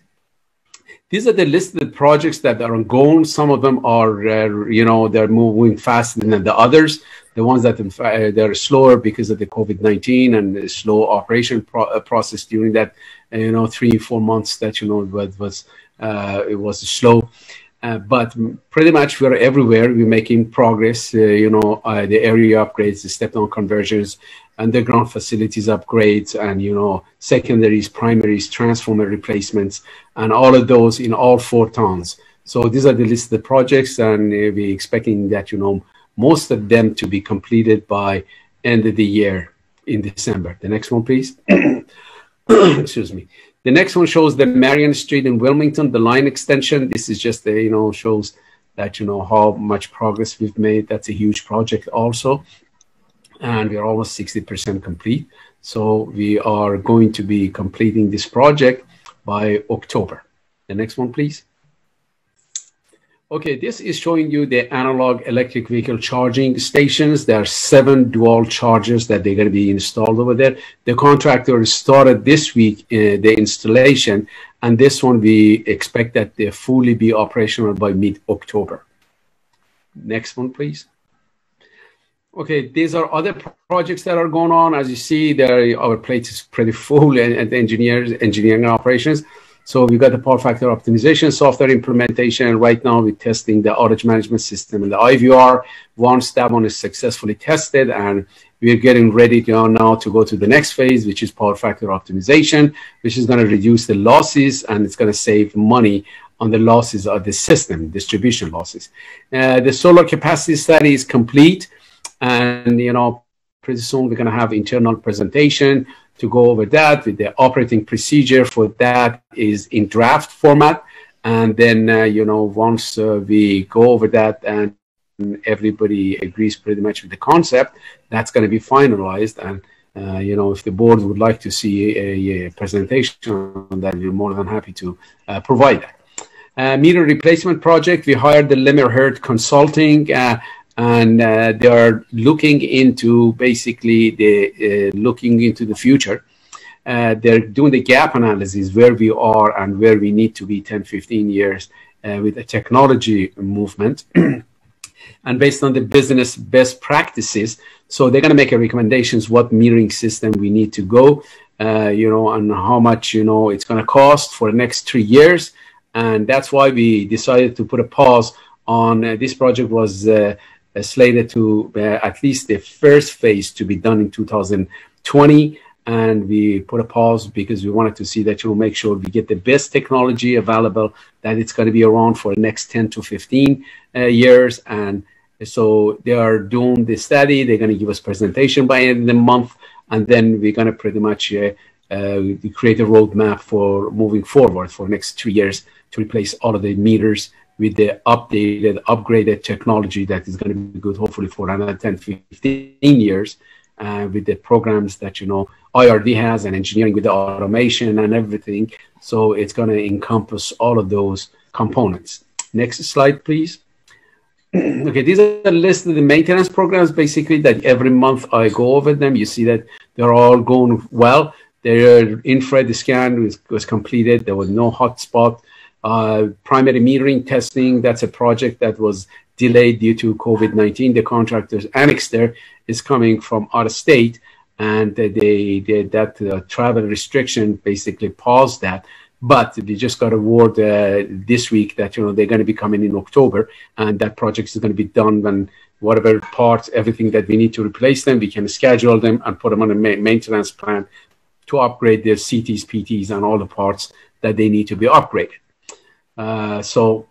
These are the listed projects that are ongoing. Some of them are, they're moving faster than the others. The ones that they're slower because of the COVID-19 and the slow operation process during that, 3-4 months that it was slow. But pretty much we're everywhere. We're making progress. The area upgrades, the step-down conversions, underground facilities upgrades, and secondaries, primaries, transformer replacements, and all of those in all 4 towns. So these are the list of the projects, and we're expecting that most of them to be completed by end of the year in December. The next one, please. Excuse me. The next one shows the Marion Street in Wilmington, the line extension. This is just shows that how much progress we've made. That's a huge project also, and we're almost 60% complete. So we are going to be completing this project by October. The next one, please. Okay, this is showing you the analog electric vehicle charging stations. There are 7 dual chargers that they're going to be installed over there. The contractor started this week the installation, and this one we expect that they fully be operational by mid-October. Next one, please. Okay, these are other projects that are going on. As you see, our plate is pretty full and engineering operations. So we got the power factor optimization software implementation. Right now we're testing the outage management system and the IVR. Once that one is successfully tested, and we're getting ready now to go to the next phase, which is power factor optimization, which is going to reduce the losses, and it's going to save money on the losses of the system, distribution losses. The solar capacity study is complete, and pretty soon we're going to have internal presentation to go over that. With the operating procedure for that is in draft format, and then once we go over that and everybody agrees pretty much with the concept, that's going to be finalized. And if the board would like to see a presentation on that, we're more than happy to provide that. Meter replacement project, we hired the Limmer Hurt Consulting, and they are looking into basically looking into the future. They're doing the gap analysis where we are and where we need to be 10, 15 years with the technology movement. And based on the business best practices, so they're going to make a recommendations what metering system we need to go, and how much, it's going to cost for the next 3 years. And that's why we decided to put a pause on this project. Was slated to at least the first phase to be done in 2020. And we put a pause because we wanted to see that, make sure we get the best technology available, that it's going to be around for the next 10 to 15 years. And so they are doing the study. They're going to give us presentation by end of the month. And then we're going to pretty much create a roadmap for moving forward for the next 2 years to replace all of the meters with the upgraded technology that is going to be good, hopefully for another 10, 15 years. With the programs that, IRD has, and engineering with the automation and everything. So it's going to encompass all of those components. Next slide, please. Okay, these are the list of the maintenance programs, basically, that every month I go over them. You see that they're all going well. Their infrared scan was completed. There was no hotspot. Primary metering testing, that's a project that was delayed due to COVID-19. The contractor's annex there is coming from out of state, and they did that travel restriction basically paused that. But they just got a word this week that they're going to be coming in October, and that project is going to be done. And whatever parts, everything that we need to replace them, we can schedule them and put them on a maintenance plan to upgrade their CTs, PTs, and all the parts that they need to be upgraded. Also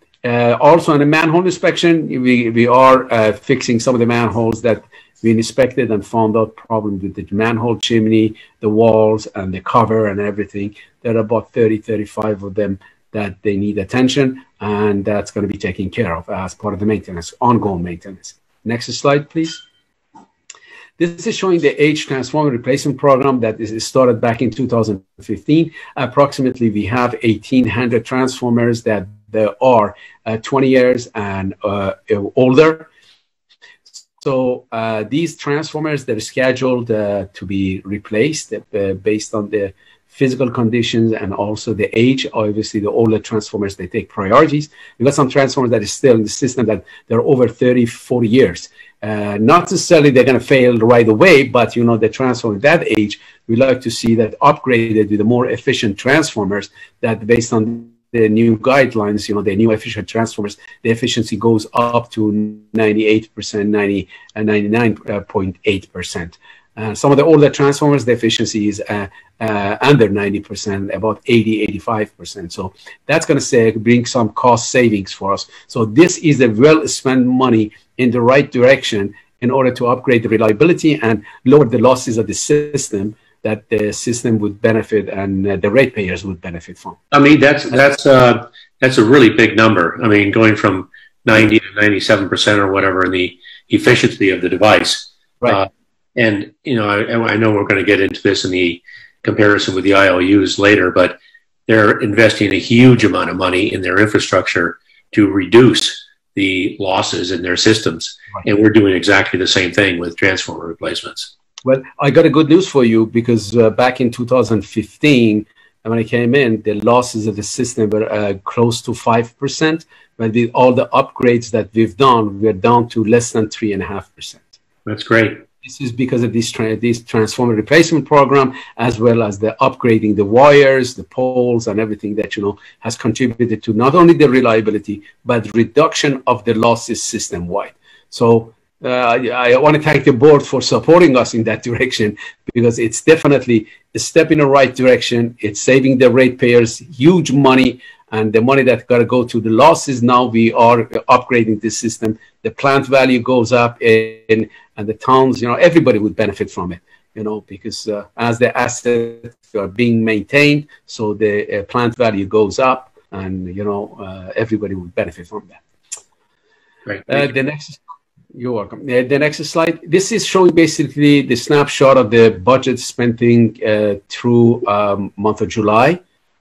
on the manhole inspection, we are fixing some of the manholes that we inspected and found out problems with the manhole chimney, the walls, and the cover and everything. There are about 30, 35 of them that they need attention, and that's going to be taken care of as part of the maintenance, ongoing maintenance. Next slide, please. This is showing the H transformer replacement program that is started back in 2015. Approximately, we have 1,800 transformers that are 20 years and older. So these transformers, they're scheduled to be replaced based on the physical conditions and also the age. Obviously, the older transformers, they take priorities. We've got some transformers that is still in the system that they're over 30, 40 years. Not necessarily they're going to fail right away, but the transformer at that age, we like to see that upgraded with the more efficient transformers that based on the new guidelines, the new efficient transformers, the efficiency goes up to 98%, 99.8%. Some of the older transformers, the efficiency is under 90%, about 80, 85%. So that's going to bring some cost savings for us. So this is a well-spent money in the right direction in order to upgrade the reliability and lower the losses of the system that the system would benefit and the ratepayers would benefit from. I mean, that's a really big number. I mean, going from 90 to 97% or whatever in the efficiency of the device. Right. And, I know we're going to get into this in the comparison with the IOUs later, but they're investing a huge amount of money in their infrastructure to reduce the losses in their systems. Right. And we're doing exactly the same thing with transformer replacements. Well, I got a good news for you because back in 2015, when I came in, the losses of the system were close to 5%. But with all the upgrades that we've done, we're down to less than 3.5%. That's great. This is because of this transformer replacement program, as well as the upgrading the wires, the poles, and everything that has contributed to not only the reliability but reduction of the losses system-wide. So I want to thank the board for supporting us in that direction because it's definitely a step in the right direction. It's saving the ratepayers huge money, and the money that got to go to the losses. Now we are upgrading the system. The plant value goes up, and the towns, everybody would benefit from it, because as the assets are being maintained, so the plant value goes up, and everybody would benefit from that. Right. The next. You're welcome. The next slide. This is showing basically the snapshot of the budget spending through month of July.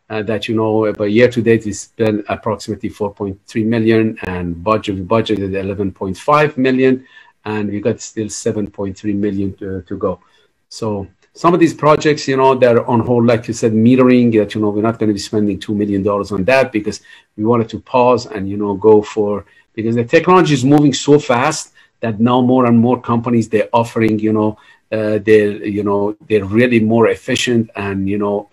that, you know, by year to date, it's been approximately 4.3 million and budgeted 11.5 million. And we got still 7.3 million to go. So some of these projects, you know, they're on hold, like you said, metering, that, you know, we're not going to be spending $2 million on that because we wanted to pause and, you know, go for, because the technology is moving so fast that now more and more companies, they're offering, you know, they're really more efficient and, you know,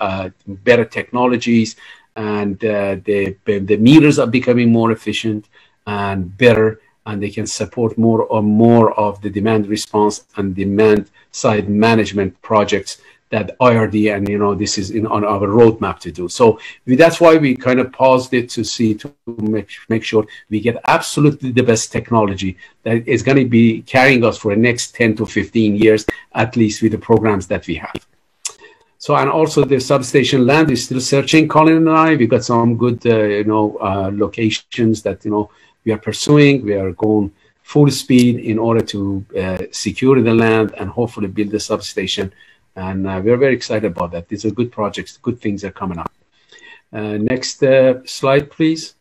better technologies, and the meters are becoming more efficient and better, and they can support more of the demand response and demand side management projects that IRD, and, you know, this is on our roadmap to do. So that's why we kind of paused it to make sure we get absolutely the best technology that is going to be carrying us for the next 10 to 15 years, at least with the programs that we have. So, and also the substation land is still searching, Colin and I. We got some good, locations that, you know, we are pursuing. We are going full speed in order to secure the land and hopefully build the substation. And we're very excited about that. These are good projects. Good things are coming up. Next slide, please.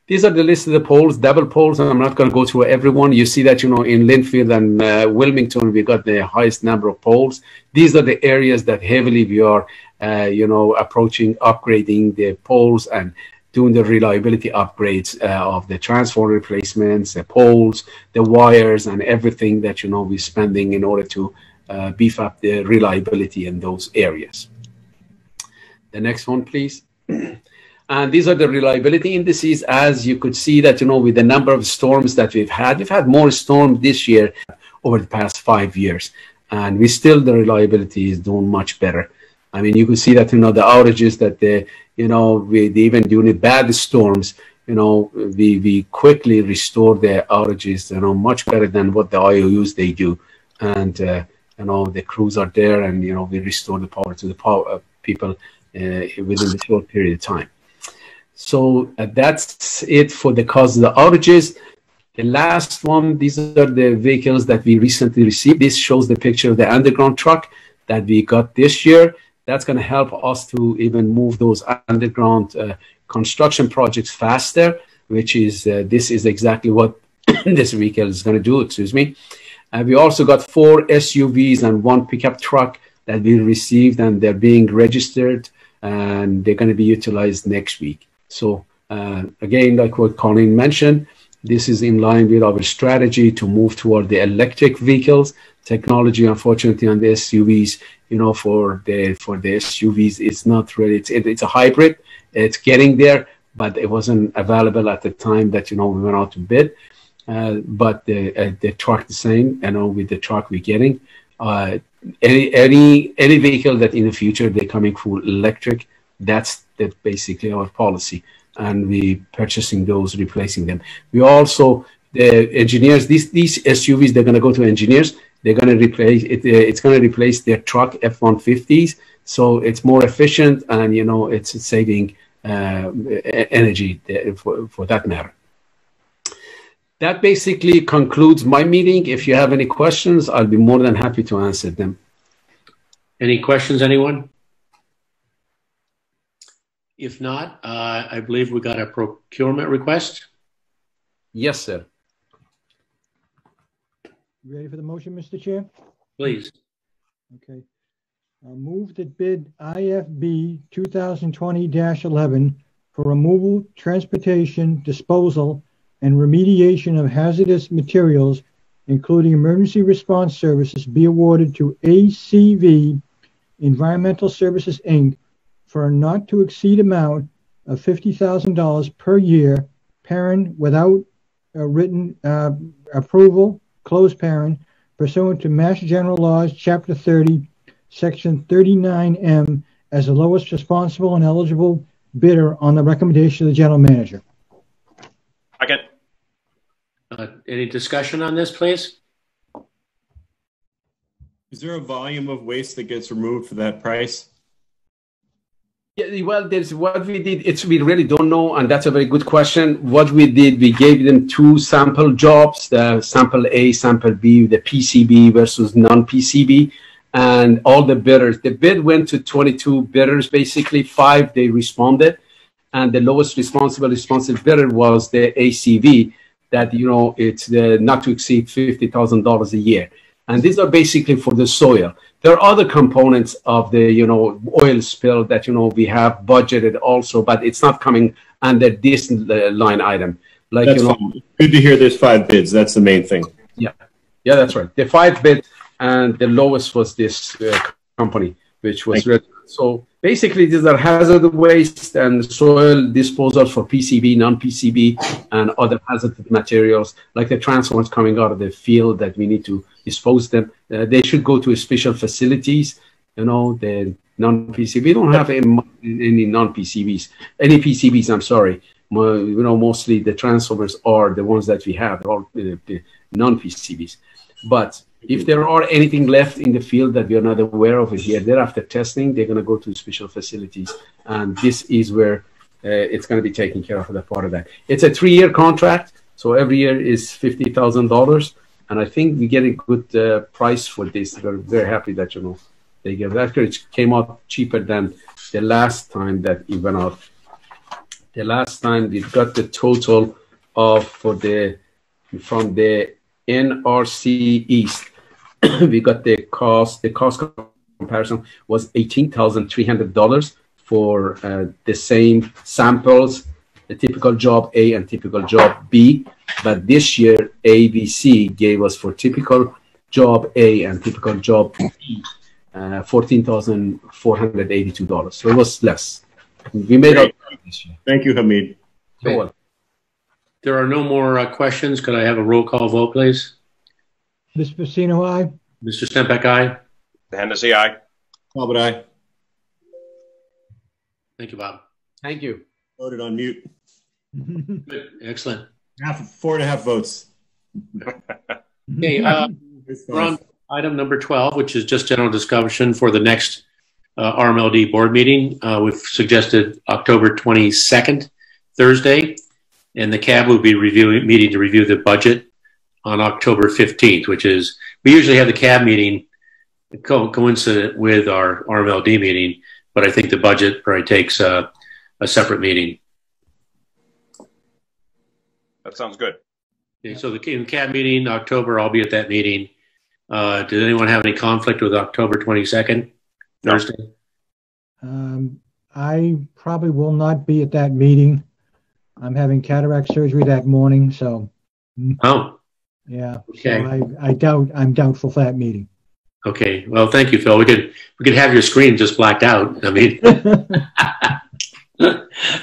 These are the list of the poles, double poles. I'm not going to go through everyone. You see that, you know, in Linfield and Wilmington, we got the highest number of poles. These are the areas that heavily we are, approaching, upgrading the poles and doing the reliability upgrades of the transformer replacements, the poles, the wires, and everything that, you know, we're spending in order to beef up the reliability in those areas. The next one, please. And these are the reliability indices. As you could see that, you know, with the number of storms that we've had more storms this year over the past 5 years. And the reliability is doing much better. I mean, you could see that, you know, the outages that even during the bad storms, you know, we quickly restore the outages, you know, much better than what the IOUs they do. And, you know, the crews are there, and, you know, we restore the power to the people within a short period of time. So that's it for the cause of the outages. The last one, these are the vehicles that we recently received. This shows the picture of the underground truck that we got this year. That's going to help us to even move those underground construction projects faster, which is, this is exactly what this vehicle is going to do, excuse me. We also got 4 SUVs and 1 pickup truck that we received, and they're being registered, and they're going to be utilized next week. So again, like what Colin mentioned, this is in line with our strategy to move toward the electric vehicles. Technology, unfortunately, on the SUVs, you know, for the SUVs, it's not really, it's a hybrid. It's getting there, but it wasn't available at the time that, you know, we went out to bid. But the truck the same, you know, with the truck we're getting. Any vehicle that in the future they're coming full electric, that's basically our policy, and we purchasing those, replacing them. We also, the engineers, these SUVs, they're going to go to engineers. They're going to replace it. It's going to replace their truck F-150s, so it's more efficient, and, you know, it's saving energy for that matter. That basically concludes my meeting. If you have any questions, I'll be more than happy to answer them. Any questions, anyone? If not, I believe we got a procurement request. Yes, sir. You ready for the motion, Mr. Chair? Please. Okay. Move that bid IFB 2020-11 for removal, transportation, disposal, and remediation of hazardous materials, including emergency response services, be awarded to ACV Environmental Services, Inc. for a not to exceed amount of $50,000 per year, parent without written approval, close parent, pursuant to Mass General Laws, Chapter 30, Section 39M, as the lowest responsible and eligible bidder on the recommendation of the General Manager. Second. Any discussion on this, please? Is there a volume of waste that gets removed for that price? Yeah, well, there's what we did. We really don't know, and that's a very good question. What we did, we gave them 2 sample jobs: the sample A, sample B, the PCB versus non-PCB, and all the bidders. The bid went to 22 bidders, basically 5 they responded, and the lowest responsive bidder was the ACV. That, you know, it's not to exceed $50,000 a year, and these are basically for the soil. There are other components of the, you know, oil spill that, you know, we have budgeted also, but it's not coming under this line item. Like, that's, you know, fine. Good to hear there's 5 bids. That's the main thing. Yeah, that's right. The 5 bid, and the lowest was this company, which was red. So basically, these are hazardous waste and soil disposal for PCB, non-PCB, and other hazardous materials, like the transformers coming out of the field that we need to dispose them. They should go to special facilities. You know, the non-PCB. We don't have any non-PCBs, any PCBs. I'm sorry. You know, mostly the transformers are the ones that we have, all the non-PCBs. But if there are anything left in the field that we are not aware of here, thereafter testing, they're going to go to special facilities, and this is where it's going to be taken care of. That part of that. It's a 3-year contract, so every year is $50,000, and I think we get a good price for this. We're very happy that, you know, they give that. It came out cheaper than the last time that it went out. The last time we got the total of from the NRC East, we got the cost comparison was $18,300 for the same samples, the typical job A and typical job B. But this year, ABC gave us for typical job A and typical job B $14,482. So it was less. We made up this year. Thank you, Hamid. Sure. There are no more questions. Could I have a roll call vote, please? Mr. Pacino, aye. Mr. Stempak, aye. Hennessy, aye. Talbot, aye. Thank you, Bob. Thank you. Voted on mute. Good. Excellent. 4.5 votes. Okay, we're on item number 12, which is just general discussion for the next RMLD board meeting. We've suggested October 22nd, Thursday, and the CAB will be meeting to review the budget on October 15th, which is, we usually have the CAB meeting coincident with our RMLD meeting, but I think the budget probably takes a separate meeting. That sounds good. Okay, so the CAB meeting, October, I'll be at that meeting. Does anyone have any conflict with October 22nd, Thursday? I probably will not be at that meeting. I'm having cataract surgery that morning, so. Oh. Yeah. Okay. So I'm doubtful for that meeting. Okay. Well, thank you, Phil. We could have your screen just blacked out. I mean.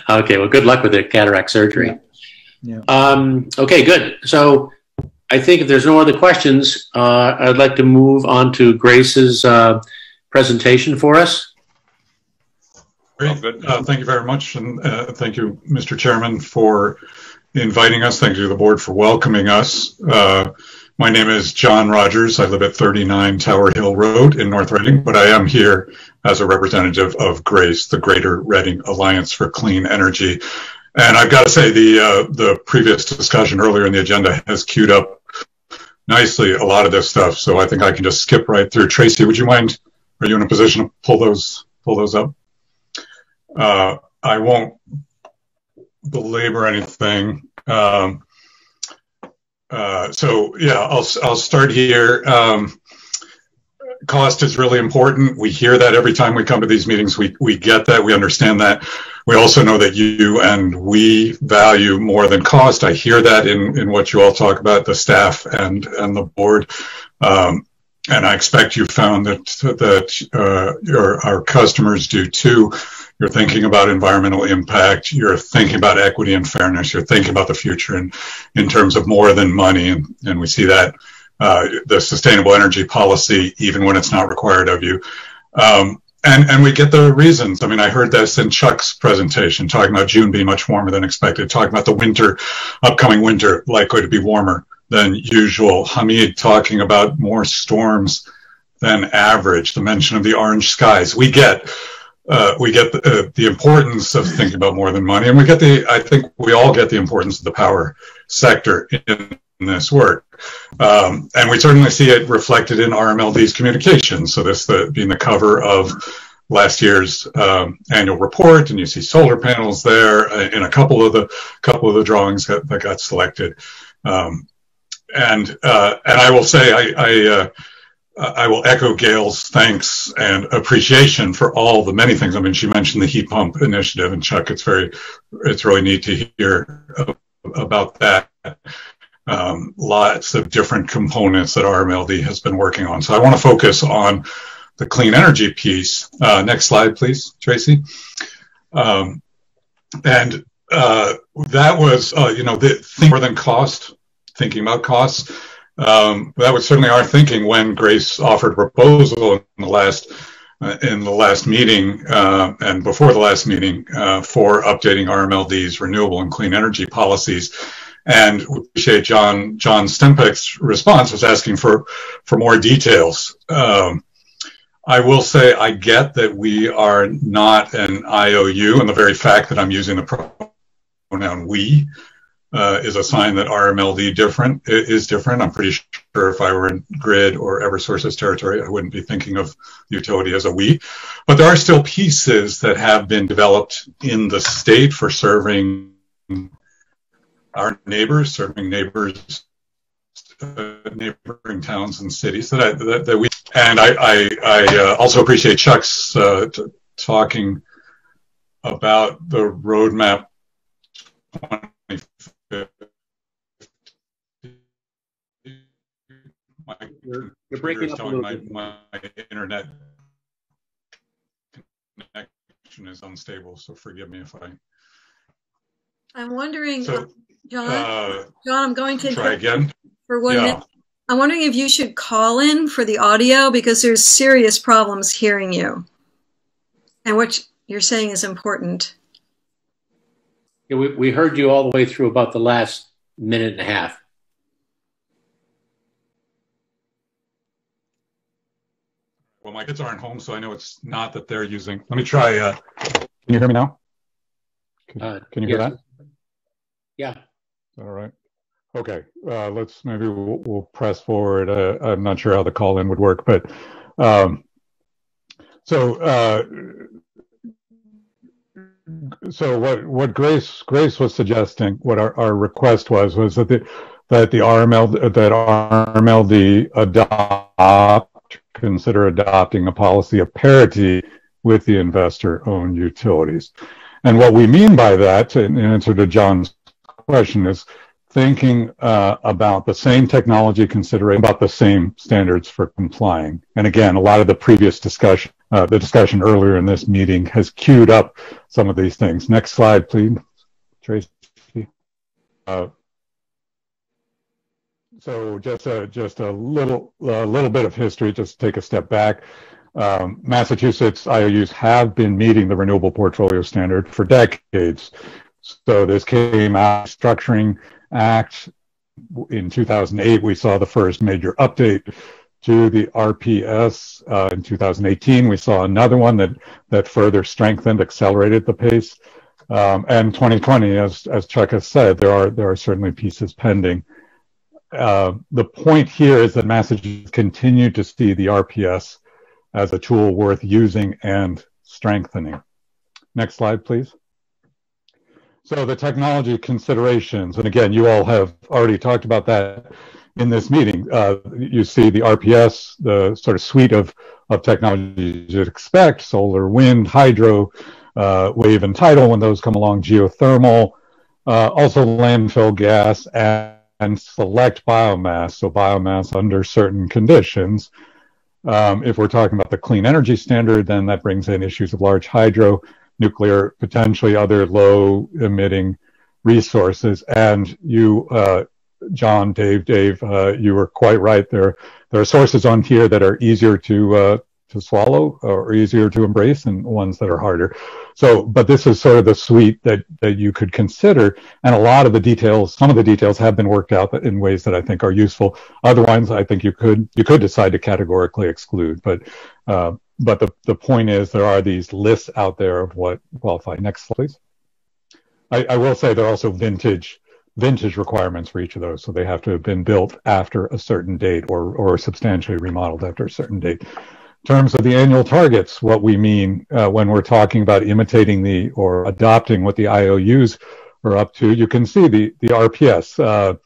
Okay. Well, good luck with the cataract surgery. Yeah. Okay. Good. So I think if there's no other questions, I'd like to move on to Grace's presentation for us. Great. Thank you very much. And thank you, Mr. Chairman, for inviting us. Thank you to the board for welcoming us. My name is John Rogers. I live at 39 Tower Hill Road in North Reading, but I am here as a representative of GRACE, the Greater Reading Alliance for Clean Energy. And I've got to say the previous discussion earlier in the agenda has queued up nicely a lot of this stuff. So I think I can just skip right through. Tracy, would you mind? Are you in a position to pull those up? I won't belabor anything. So yeah, I'll start here. Cost is really important. We hear that every time we come to these meetings. We get that. We understand that. We also know that you and we value more than cost. I hear that in what you all talk about, the staff and the board. And I expect you found that our customers do too. You're thinking about environmental impact. You're thinking about equity and fairness. You're thinking about the future in terms of more than money. And we see that the sustainable energy policy, even when it's not required of you. And we get the reasons. I mean, I heard this in Chuck's presentation, talking about June being much warmer than expected, talking about the upcoming winter likely to be warmer than usual. Hamid talking about more storms than average, the mention of the orange skies. We get the importance of thinking about more than money, and I think we all get the importance of the power sector in this work. And we certainly see it reflected in RMLD's communications. So this being the cover of last year's annual report, and you see solar panels there in a couple of the drawings that got selected. And I will say I will echo Gail's thanks and appreciation for all the many things. I mean, she mentioned the heat pump initiative, and Chuck, it's really neat to hear about that. Lots of different components that RMLD has been working on. So I want to focus on the clean energy piece. Next slide, please, Tracy. And that was, the more than cost, thinking about costs. That was certainly our thinking when Grace offered a proposal in the last meeting and before the last meeting for updating RMLD's renewable and clean energy policies. And we appreciate John Stempek's response was asking for more details. I will say I get that we are not an IOU, and the very fact that I'm using the pronoun we is a sign that RMLD is different. I'm pretty sure if I were in Grid or Eversource's territory, I wouldn't be thinking of the utility as a we. But there are still pieces that have been developed in the state for serving our neighbors, neighboring towns and cities that we, and I also appreciate Chuck's talking about the roadmap 2050. You're breaking up a little bit. My internet connection is unstable, so forgive me if I'm wondering, so, John, I'm going to try again for 1 minute. I'm wondering if you should call in for the audio because there's serious problems hearing you. And what you're saying is important. Yeah, we heard you all the way through about the last minute and a half. Well, my kids aren't home, so I know it's not that they're using. Let me try. Can you hear me now? Can you hear that? Yeah. All right. Okay. Maybe we'll press forward. I'm not sure how the call in would work, but so what Grace was suggesting, what our request was that the RMLD consider adopting a policy of parity with the investor-owned utilities. And what we mean by that, in answer to John's question, is thinking about the same technology consideration, about the same standards for complying. And again, a lot of the previous discussion, the discussion earlier in this meeting has queued up some of these things. Next slide, please, Tracy. So just a little bit of history, just take a step back. Massachusetts IOUs have been meeting the Renewable Portfolio Standard for decades. So this came out Structuring Act. In 2008, we saw the first major update to the RPS. In 2018, we saw another one that further strengthened, accelerated the pace. And 2020, as Chuck has said, there are certainly pieces pending. The point here is that Massachusetts continued to see the RPS as a tool worth using and strengthening. Next slide, please. So the technology considerations, and again, you all have already talked about that in this meeting. You see the RPS, the sort of suite of technologies you'd expect: solar, wind, hydro, wave and tidal when those come along, geothermal, also landfill gas, and select biomass, so biomass under certain conditions. If we're talking about the clean energy standard, then that brings in issues of large hydro, nuclear, potentially other low emitting resources. And you, John, Dave, you were quite right. There are sources on here that are easier to swallow or easier to embrace, and ones that are harder. So, but this is sort of the suite that you could consider, and a lot of the details, some of the details have been worked out in ways that I think are useful. Other ones, I think you could decide to categorically exclude. But the point is, there are these lists out there of what qualify. Next slide, please. I will say there are also vintage vintage requirements for each of those. So they have to have been built after a certain date or substantially remodeled after a certain date. In terms of the annual targets, what we mean when we're talking about imitating or adopting what the IOUs are up to, you can see the RPS.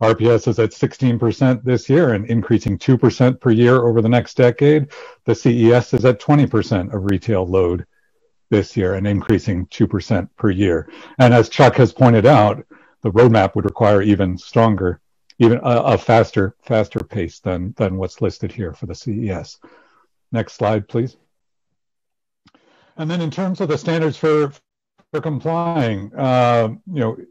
RPS is at 16% this year and increasing 2% per year over the next decade. The CES is at 20% of retail load this year and increasing 2% per year. And as Chuck has pointed out, the roadmap would require even stronger, even a faster pace than what's listed here for the CES. Next slide, please. And then in terms of the standards for complying,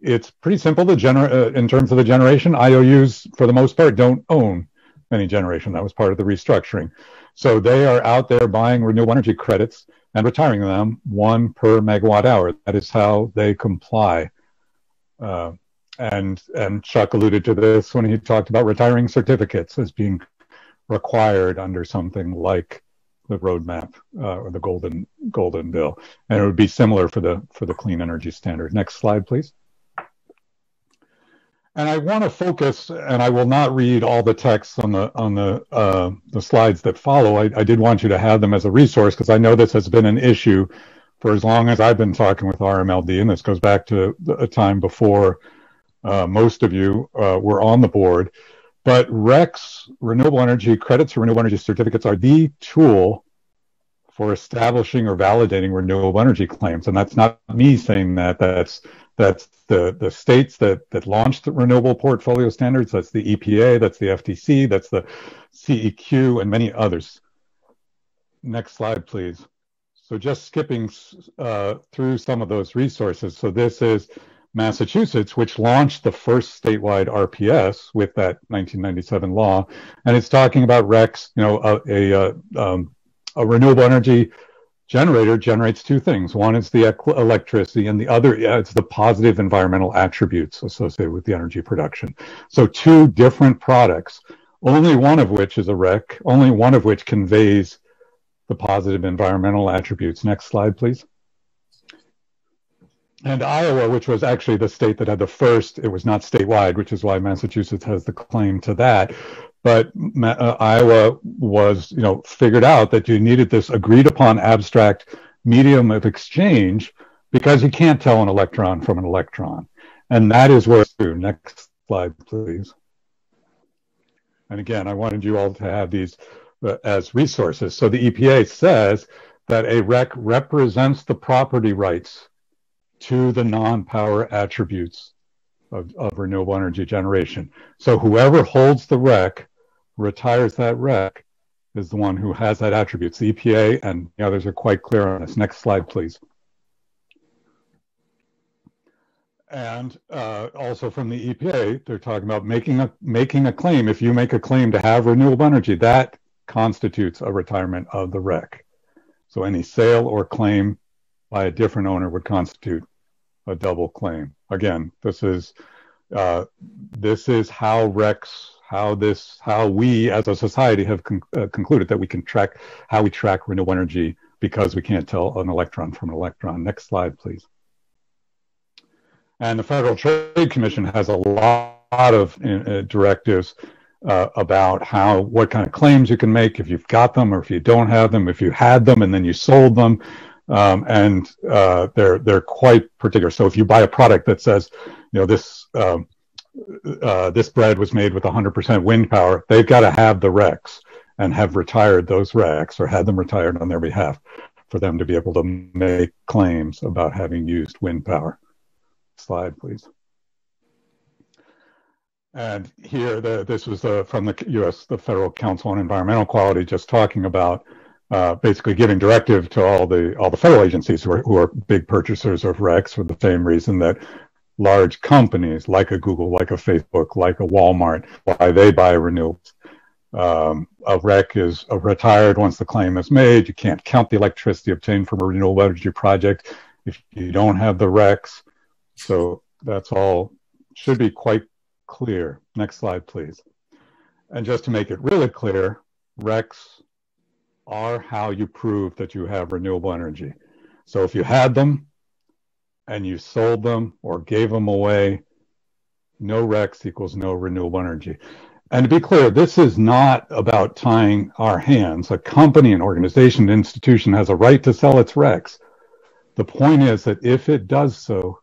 it's pretty simple. In terms of the generation, IOUs for the most part don't own any generation. That was part of the restructuring. So they are out there buying renewable energy credits and retiring them 1 per megawatt hour. That is how they comply. And Chuck alluded to this when he talked about retiring certificates as being required under something like the roadmap or the golden bill, and it would be similar for the clean energy standard. Next slide, please. And I want to focus, and I will not read all the text on the slides that follow. I did want you to have them as a resource because I know this has been an issue for as long as I've been talking with RMLD, and this goes back to a time before most of you were on the board. But RECs, renewable energy credits or renewable energy certificates, are the tool for establishing or validating renewable energy claims. And that's not me saying that. That's the states that launched the renewable portfolio standards. That's the EPA, that's the FTC, that's the CEQ, and many others. Next slide, please. So just skipping through some of those resources. So this is Massachusetts, which launched the first statewide RPS with that 1997 law, and it's talking about RECs. A renewable energy generator generates two things. One is the electricity, and the other is the positive environmental attributes associated with the energy production. So two different products, only one of which is a REC, only one of which conveys the positive environmental attributes. Next slide, please. And Iowa, which was actually the state that had the first, it was not statewide, which is why Massachusetts has the claim to that. But Iowa was, figured out that you needed this agreed upon abstract medium of exchange because you can't tell an electron from an electron. And that is where, next slide, please. And again, I wanted you all to have these as resources. So the EPA says that a REC represents the property rights to the non-power attributes of renewable energy generation. So whoever holds the REC, retires that REC, is the one who has that attributes. The EPA and the others are quite clear on this. Next slide, please. And also from the EPA, they're talking about making a claim. If you make a claim to have renewable energy, that constitutes a retirement of the REC. So any sale or claim by a different owner would constitute a double claim. Again, this is how RECs, how we as a society have concluded that we can track how we track renewable energy because we can't tell an electron from an electron. Next slide, please. And the Federal Trade Commission has a lot of directives about what kind of claims you can make if you've got them or if you don't have them, if you had them and then you sold them. And they're quite particular. So if you buy a product that says, this bread was made with 100% wind power, they've got to have the RECs and have retired those RECs or had them retired on their behalf for them to be able to make claims about having used wind power. Slide, please. And here, this was from the the Federal Council on Environmental Quality, just talking about basically giving directive to all the federal agencies who are big purchasers of RECs for the same reason that large companies like a Google, like a Facebook, like a Walmart, why they buy renewables. A REC is retired once the claim is made. You can't count the electricity obtained from a renewable energy project if you don't have the RECs. So that's all, should be quite clear. Next slide, please. And just to make it really clear, RECs are how you prove that you have renewable energy. So if you had them and you sold them or gave them away, No RECs equals no renewable energy. And to be clear, this is not about tying our hands. A company, an organization, an institution has a right to sell its RECs. The point is that if it does so,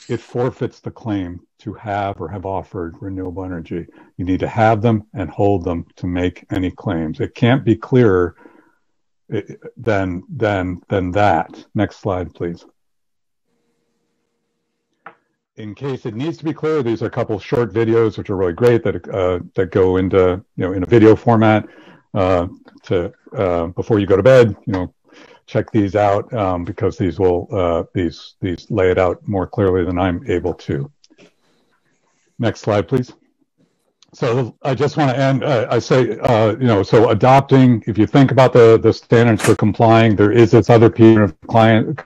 it forfeits the claim to have or have offered renewable energy. You need to have them and hold them to make any claims. It can't be clearer than that. Next slide, please. In case it needs to be clear, these are a couple short videos which are really great that go into, in a video format before you go to bed. Check these out because these will these lay it out more clearly than I'm able to. Next slide, please. So I just want to end. I say, so adopting. If you think about the standards for complying, there is this other piece of client.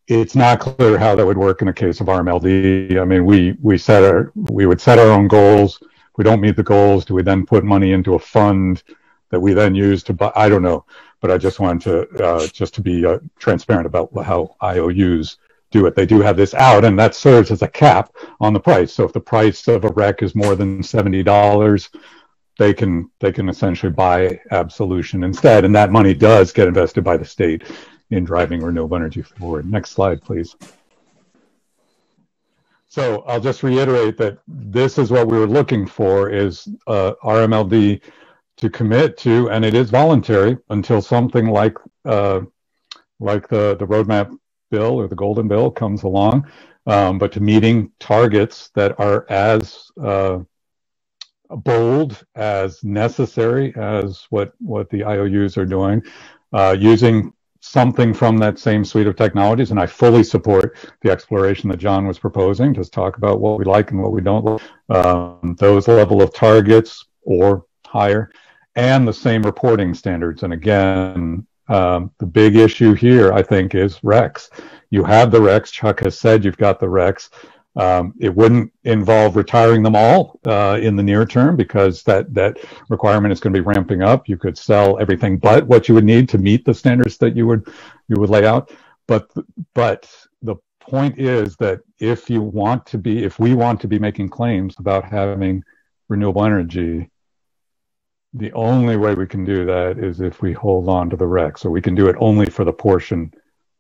It's not clear how that would work in a case of RMLD. I mean, we would set our own goals. If we don't meet the goals, do we then put money into a fund that we then use to buy? I don't know, but I just wanted to be transparent about how IOUs do it. They do have this out, and that serves as a cap on the price. So if the price of a REC is more than $70, they can essentially buy absolution instead, and that money does get invested by the state in driving renewable energy forward. Next slide, please. So I'll just reiterate that this is what we were looking for, is RMLD to commit to, and it is voluntary until something like the roadmap bill or the golden bill comes along, but to meeting targets that are as bold, as necessary as what the IOUs are doing, using something from that same suite of technologies. And I fully support the exploration that John was proposing, just talk about what we like and what we don't like, those level of targets or higher, and the same reporting standards. And again, the big issue here, I think, is RECs. You have the RECs. Chuck has said you've got the RECs. It wouldn't involve retiring them all in the near term, because that requirement is going to be ramping up. You could sell everything but what you would need to meet the standards that you would lay out. But the point is that if we want to be making claims about having renewable energy, the only way we can do that is if we hold on to the RECs. So we can do it only for the portion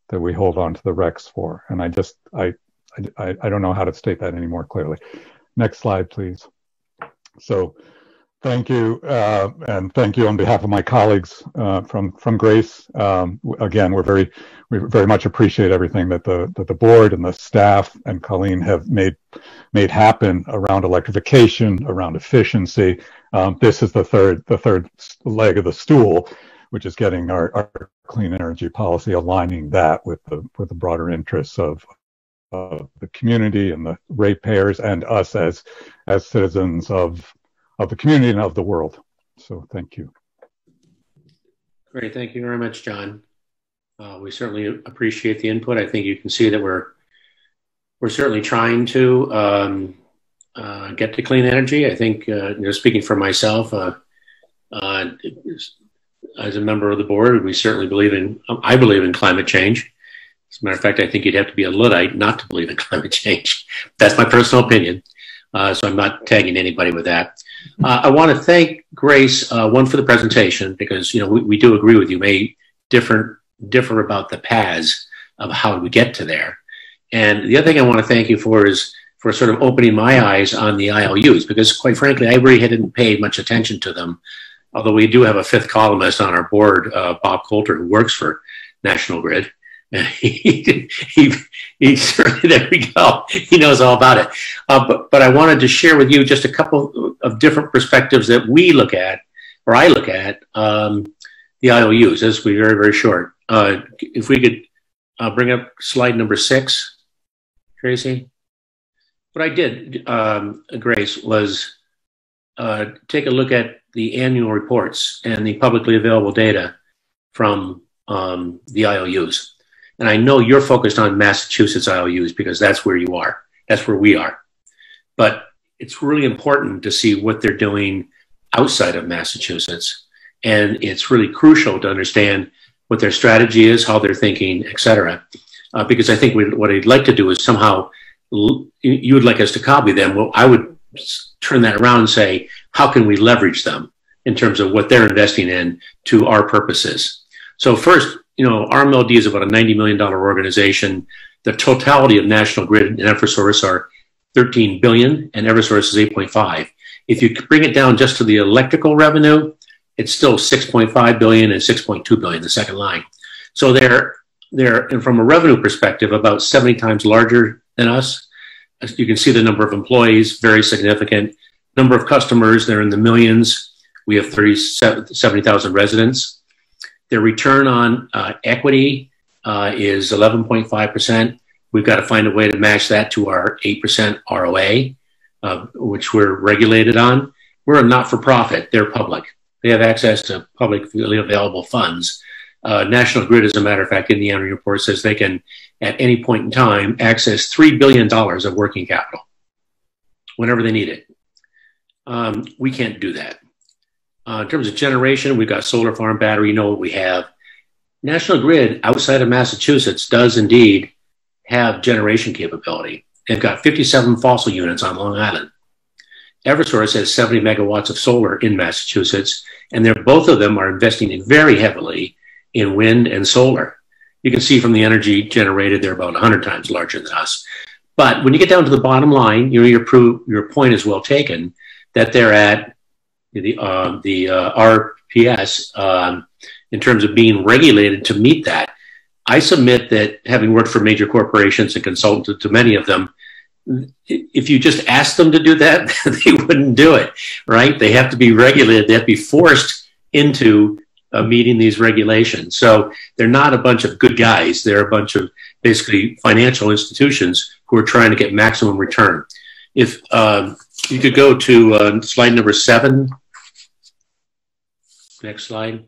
that we hold on to the RECs for. And I don't know how to state that any more clearly. Next slide, please. So thank you, and thank you on behalf of my colleagues from Grace. Again, we very much appreciate everything that the board and the staff and Colleen have made happen around electrification, around efficiency. This is the third leg of the stool, which is getting our clean energy policy, aligning that with the broader interests of the community and the ratepayers and us as citizens of the community and of the world. So thank you. Great, thank you very much, John. We certainly appreciate the input. I think you can see that we're certainly trying to get to clean energy. I think, speaking for myself, as a member of the board, we certainly I believe in climate change. As a matter of fact, I think you'd have to be a Luddite not to believe in climate change. That's my personal opinion. So I'm not tagging anybody with that. I want to thank Grace, one, for the presentation, because we do agree with you. May differ about the paths of how we get to there. And the other thing I want to thank you for is for sort of opening my eyes on the IOUs, because quite frankly, I really hadn't paid much attention to them. Although we do have a fifth columnist on our board, Bob Coulter, who works for National Grid. He certainly, there we go. He knows all about it. But I wanted to share with you just a couple of different perspectives that we look at, or I look at, the IOUs. This will be very, very short. If we could bring up slide number 6, Tracy. What I did, Grace, was take a look at the annual reports and the publicly available data from the IOUs. And I know you're focused on Massachusetts IOUs because that's where you are. That's where we are. But it's really important to see what they're doing outside of Massachusetts. And it's really crucial to understand what their strategy is, how they're thinking, et cetera. Because I think what I'd like to do is somehow you would like us to copy them. Well, I would turn that around and say, how can we leverage them in terms of what they're investing in to our purposes? So first, RMLD is about a $90 million organization. The totality of National Grid and Eversource are $13 billion, and Eversource is 8.5. If you bring it down just to the electrical revenue, it's still 6.5 billion and 6.2 billion, the second line. So they're and from a revenue perspective, about 70 times larger than us. As you can see, the number of employees, very significant. Number of customers, they're in the millions. We have 70,000 residents. Their return on equity is 11.5%. We've got to find a way to match that to our 8% ROA, which we're regulated on. We're a not-for-profit. They're public. They have access to publicly available funds. National Grid, as a matter of fact, in the annual report says they can, at any point in time, access $3 billion of working capital whenever they need it. We can't do that. In terms of generation, we've got solar farm, battery, you know what we have. National Grid, outside of Massachusetts, does indeed have generation capability. They've got 57 fossil units on Long Island. Eversource has 70 megawatts of solar in Massachusetts, and both of them are investing in very heavily in wind and solar. You can see from the energy generated, they're about 100 times larger than us. But when you get down to the bottom line, your point is well taken, that they're at the RPS in terms of being regulated to meet that. I submit that, having worked for major corporations and consulted to many of them, if you just ask them to do that, they wouldn't do it, right? They have to be regulated. They have to be forced into meeting these regulations. So they're not a bunch of good guys. They're a bunch of basically financial institutions who are trying to get maximum return. If you could go to slide number 7. Next slide.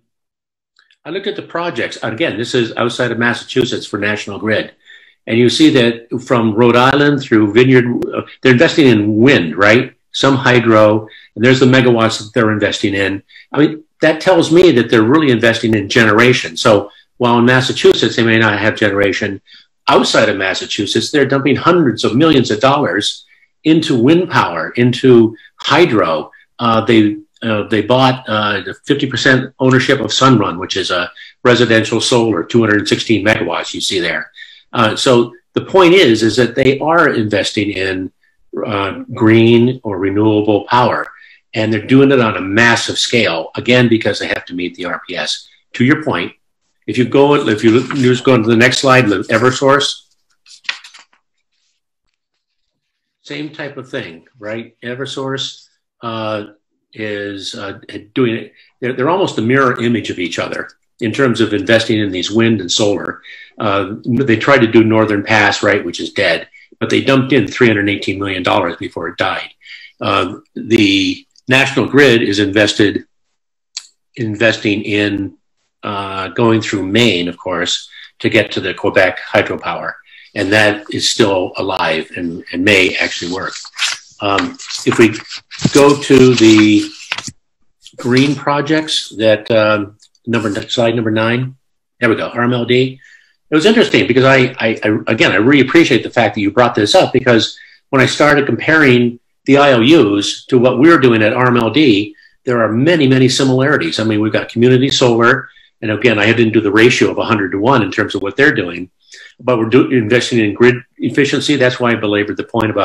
I looked at the projects. Again, this is outside of Massachusetts for National Grid. And you see that from Rhode Island through Vineyard, they're investing in wind, right? Some hydro, and there's the megawatts that they're investing in. I mean, that tells me that they're really investing in generation. So while in Massachusetts, they may not have generation, outside of Massachusetts, they're dumping hundreds of millions of dollars into wind power, into hydro. They bought the 50% ownership of Sunrun, which is a residential solar, 216 megawatts you see there. So the point is that they are investing in green or renewable power, and they're doing it on a massive scale, again, because they have to meet the RPS. To your point, if you just go into the next slide, the Eversource, same type of thing, right? Eversource is doing it. They're almost a mirror image of each other in terms of investing in these wind and solar. They tried to do Northern Pass, right, which is dead, but they dumped in $318 million before it died. The National Grid is investing in going through Maine, of course, to get to the Quebec hydropower. And that is still alive and may actually work. If we go to the green projects, that slide number 9, there we go, RMLD. It was interesting because I really appreciate the fact that you brought this up, because when I started comparing the IOUs to what we're doing at RMLD, there are many, many similarities. I mean, we've got community solar, and again, I didn't do the ratio of 100 to 1 in terms of what they're doing, but we're investing in grid efficiency. That's why I belabored the point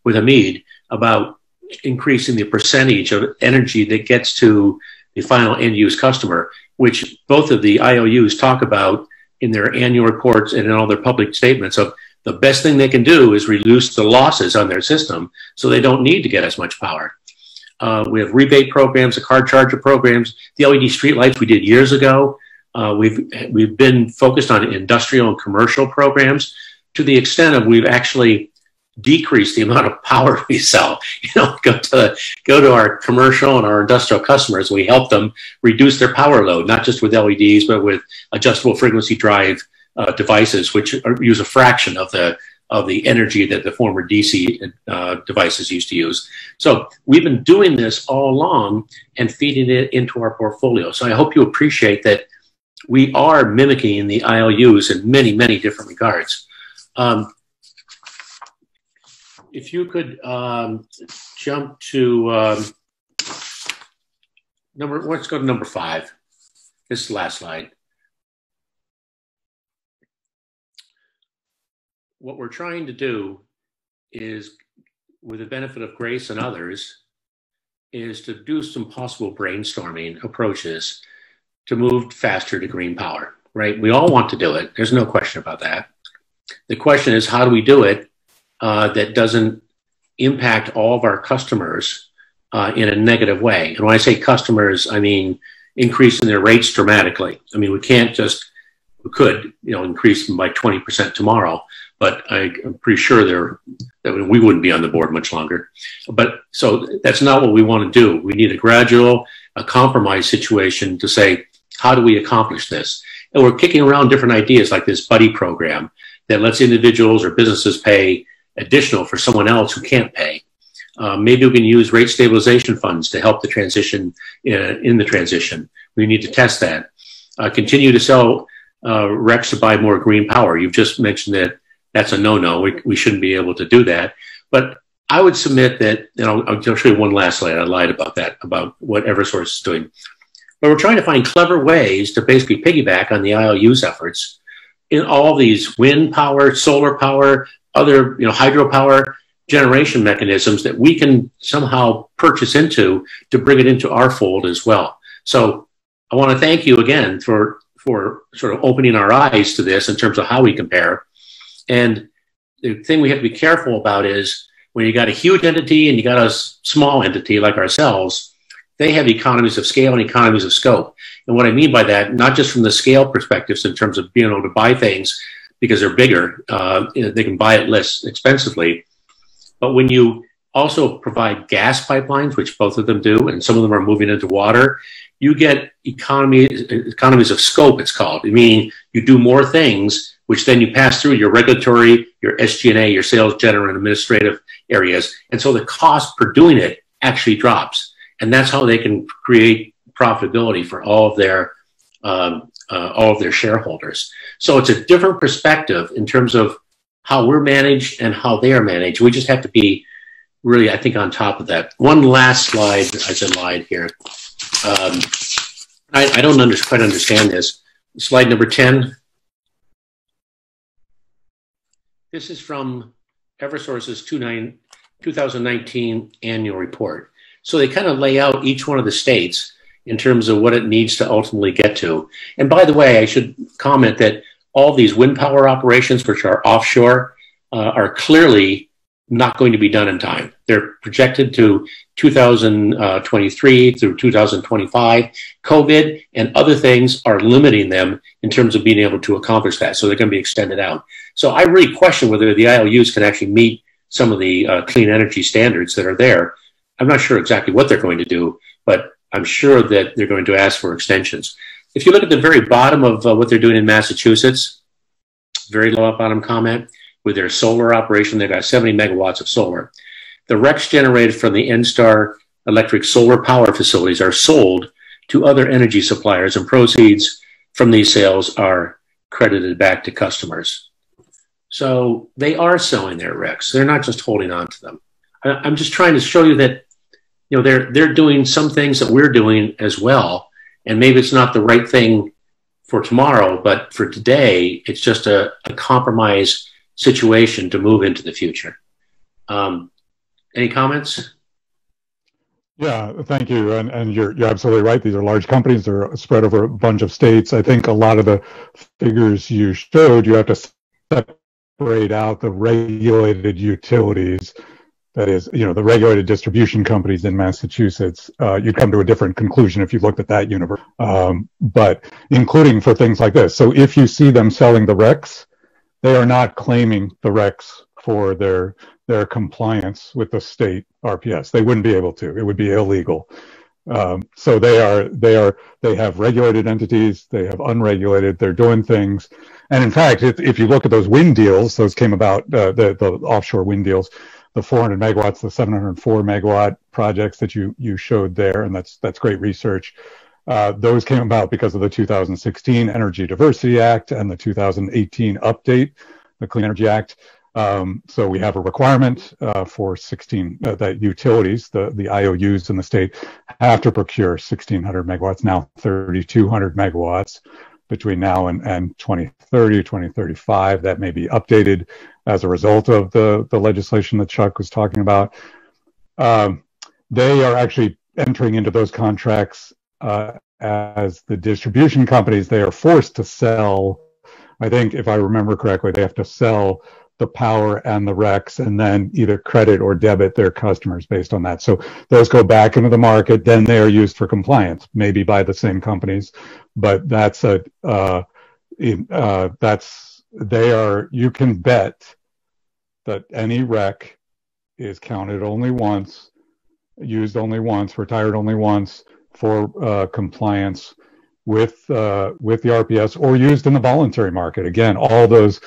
with Hamid about increasing the percentage of energy that gets to the final end-use customer, which both of the IOUs talk about in their annual reports and in all their public statements of the best thing they can do is reduce the losses on their system so they don't need to get as much power. We have rebate programs, the car charger programs, the LED streetlights we did years ago. We've been focused on industrial and commercial programs to the extent of we've actually decreased the amount of power we sell. Go to our commercial and our industrial customers. We help them reduce their power load, not just with LEDs, but with adjustable frequency drive devices, which use a fraction of the energy that the former DC devices used to use. So we've been doing this all along and feeding it into our portfolio. So I hope you appreciate that we are mimicking the IOUs in many, many different regards. if you could jump to let's go to number 5. This is the last slide. What we're trying to do is, with the benefit of Grace and others, is to do some possible brainstorming approaches to move faster to green power, right? We all want to do it. There's no question about that. The question is, how do we do it that doesn't impact all of our customers in a negative way? And when I say customers, I mean increasing their rates dramatically. I mean, we can't just, we could, increase them by 20% tomorrow, but I'm pretty sure that we wouldn't be on the board much longer. But so that's not what we want to do. We need a compromise situation to say, how do we accomplish this? And we're kicking around different ideas like this buddy program that lets individuals or businesses pay additional for someone else who can't pay. Maybe we can use rate stabilization funds to help the transition in the transition. We need to test that. Continue to sell RECs to buy more green power. You've just mentioned that that's a no-no. We shouldn't be able to do that. But I would submit that, and I'll show you one last slide. I lied about that, about what Eversource is doing. But we're trying to find clever ways to basically piggyback on the IOU's efforts in all these wind power, solar power, other hydropower generation mechanisms that we can somehow purchase into to bring it into our fold as well. So I want to thank you again for sort of opening our eyes to this in terms of how we compare. And the thing we have to be careful about is when you got a huge entity and you got a small entity like ourselves, they have economies of scale and economies of scope. And what I mean by that, not just from the scale perspectives in terms of being able to buy things because they're bigger, they can buy it less expensively. But when you also provide gas pipelines, which both of them do, and some of them are moving into water, you get economies of scope, it's called. Meaning you do more things, which then you pass through your regulatory, your SG&A, your sales, general, and administrative areas. And so the cost per doing it actually drops. And that's how they can create profitability for all of their shareholders. So it's a different perspective in terms of how we're managed and how they are managed. We just have to be really, I think, on top of that. One last slide, as I lied here. I don't quite understand this. Slide number 10. This is from Eversource's 2019 annual report. So they kind of lay out each one of the states in terms of what it needs to ultimately get to. And by the way, I should comment that all these wind power operations, which are offshore, are clearly not going to be done in time. They're projected to 2023 through 2025. COVID and other things are limiting them in terms of being able to accomplish that. So they're going to be extended out. So I really question whether the IOUs can actually meet some of the clean energy standards that are there. I'm not sure exactly what they're going to do, but I'm sure that they're going to ask for extensions. If you look at the very bottom of what they're doing in Massachusetts, very low bottom comment, with their solar operation, they've got 70 megawatts of solar. The RECs generated from the NSTAR electric solar power facilities are sold to other energy suppliers, and proceeds from these sales are credited back to customers. So they are selling their RECs. They're not just holding on to them. I'm just trying to show you that they're doing some things that we're doing as well. And maybe it's not the right thing for tomorrow, but for today, it's just a compromise situation to move into the future. Any comments? Yeah, thank you. And you're absolutely right. These are large companies. They're spread over a bunch of states. I think a lot of the figures you showed, you have to separate out the regulated utilities. That is, the regulated distribution companies in Massachusetts. You'd come to a different conclusion if you looked at that universe. But including for things like this. So if you see them selling the RECs, they are not claiming the RECs for their compliance with the state RPS. They wouldn't be able to. It would be illegal. So they have regulated entities. They have unregulated. They're doing things. And in fact, if you look at those wind deals, those came about, the offshore wind deals, the 400 megawatts, the 704 megawatt projects that you showed there, and that's great research. Those came about because of the 2016 Energy Diversity Act and the 2018 update, the Clean Energy Act. So we have a requirement for 16 that utilities, the IOUs in the state, have to procure 1,600 megawatts, now 3,200 megawatts between now and 2030, 2035. That may be updated as a result of the legislation that Chuck was talking about. They are actually entering into those contracts as the distribution companies. They are forced to sell, I think if I remember correctly, they have to sell the power and the RECs and then either credit or debit their customers based on that. So those go back into the market, then they are used for compliance, maybe by the same companies, but you can bet that any REC is counted only once, used only once, retired only once for compliance with the RPS, or used in the voluntary market. Again, all those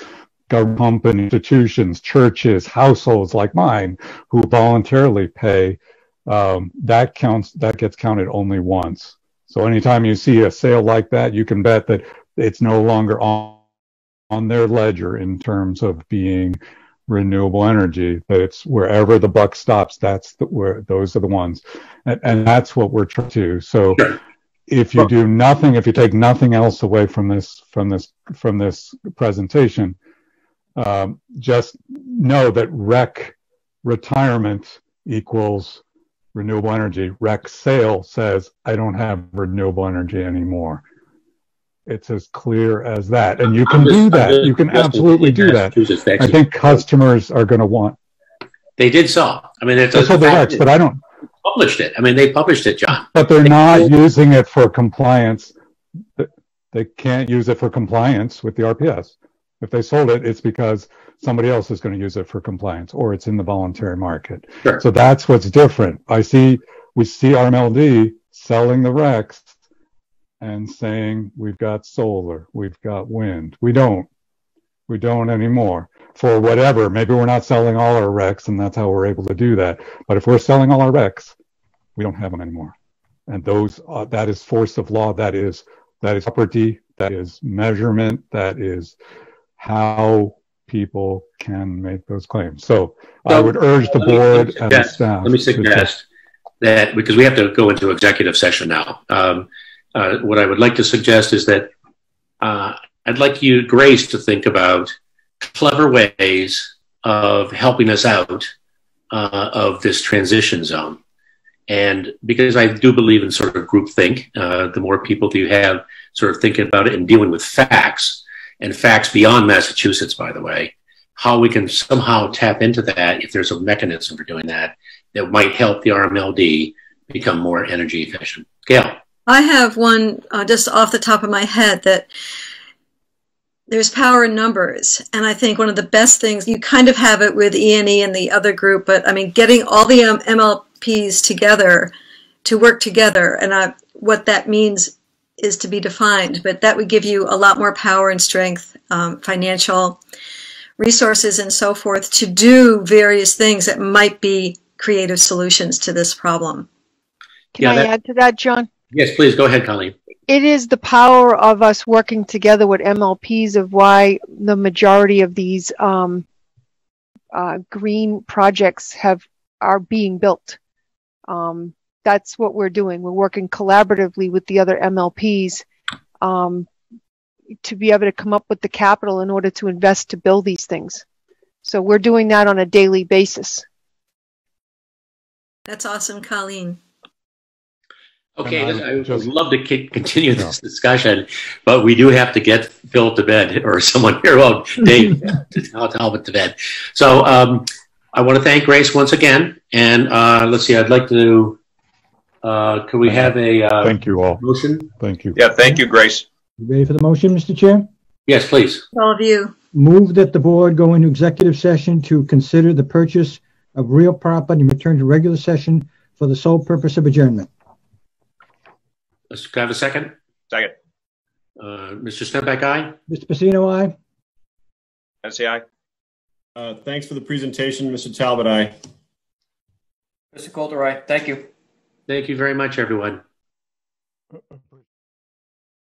government institutions, churches, households like mine who voluntarily pay, that gets counted only once. So anytime you see a sale like that, you can bet that it's no longer on their ledger in terms of being renewable energy, but it's wherever the buck stops, where those are the ones. And that's what we're trying to do. So if you do nothing, if you take nothing else away from this presentation, just know that REC retirement equals renewable energy. REC sale says, I don't have renewable energy anymore. It's as clear as that. And you can do that. You can absolutely do that. I think customers are going to want. They did so. I mean, it's the RECs, but I don't. Published it. I mean, they published it, John. But they're not using it for compliance. They can't use it for compliance with the RPS. If they sold it, it's because somebody else is going to use it for compliance, or it's in the voluntary market. Sure. So that's what's different. We see RMLD selling the RECs and saying, we've got solar, we've got wind. We don't anymore. For whatever, maybe we're not selling all our RECs, and that's how we're able to do that. But if we're selling all our RECs, we don't have them anymore. And that is force of law. That is property. That is measurement. That is how people can make those claims. So I would urge the board and the staff. Let me suggest that, because we have to go into executive session now. What I would like to suggest is that I'd like you, Grace, to think about clever ways of helping us out of this transition zone. And because I do believe in sort of groupthink, the more people that you have sort of thinking about it and dealing with facts, and facts beyond Massachusetts, by the way, how we can somehow tap into that, if there's a mechanism for doing that, that might help the RMLD become more energy efficient. Gail. I have one just off the top of my head, that there's power in numbers. And I think one of the best things, you kind of have it with E&E and the other group, but I mean, getting all the MLPs together to work together, and what that means is to be defined, but that would give you a lot more power and strength, financial resources and so forth, to do various things that might be creative solutions to this problem. Can I add to that, John? Yes, please go ahead, Colleen. It is the power of us working together with MLPs of why the majority of these green projects are being built. That's what we're doing. We're working collaboratively with the other MLPs to be able to come up with the capital in order to invest to build these things. So we're doing that on a daily basis. That's awesome, Colleen. Okay, I would love to continue this discussion, but we do have to get Phil to bed, or someone here, well, Dave, Talbot to bed. So I want to thank Grace once again, and let's see, I'd like to, could we have a thank you all. Motion? Thank you. Yeah, thank you, Grace. You ready for the motion, Mr. Chair? Yes, please. All of you. Move that the board go into executive session to consider the purchase of real property and return to regular session for the sole purpose of adjournment. Can I have a second? Second. Mr. Stempak, aye. Mr. Pacino, aye. Hennessy, aye. Thanks for the presentation, Mr. Talbot, aye. Mr. Coulter, aye. Thank you. Thank you very much, everyone.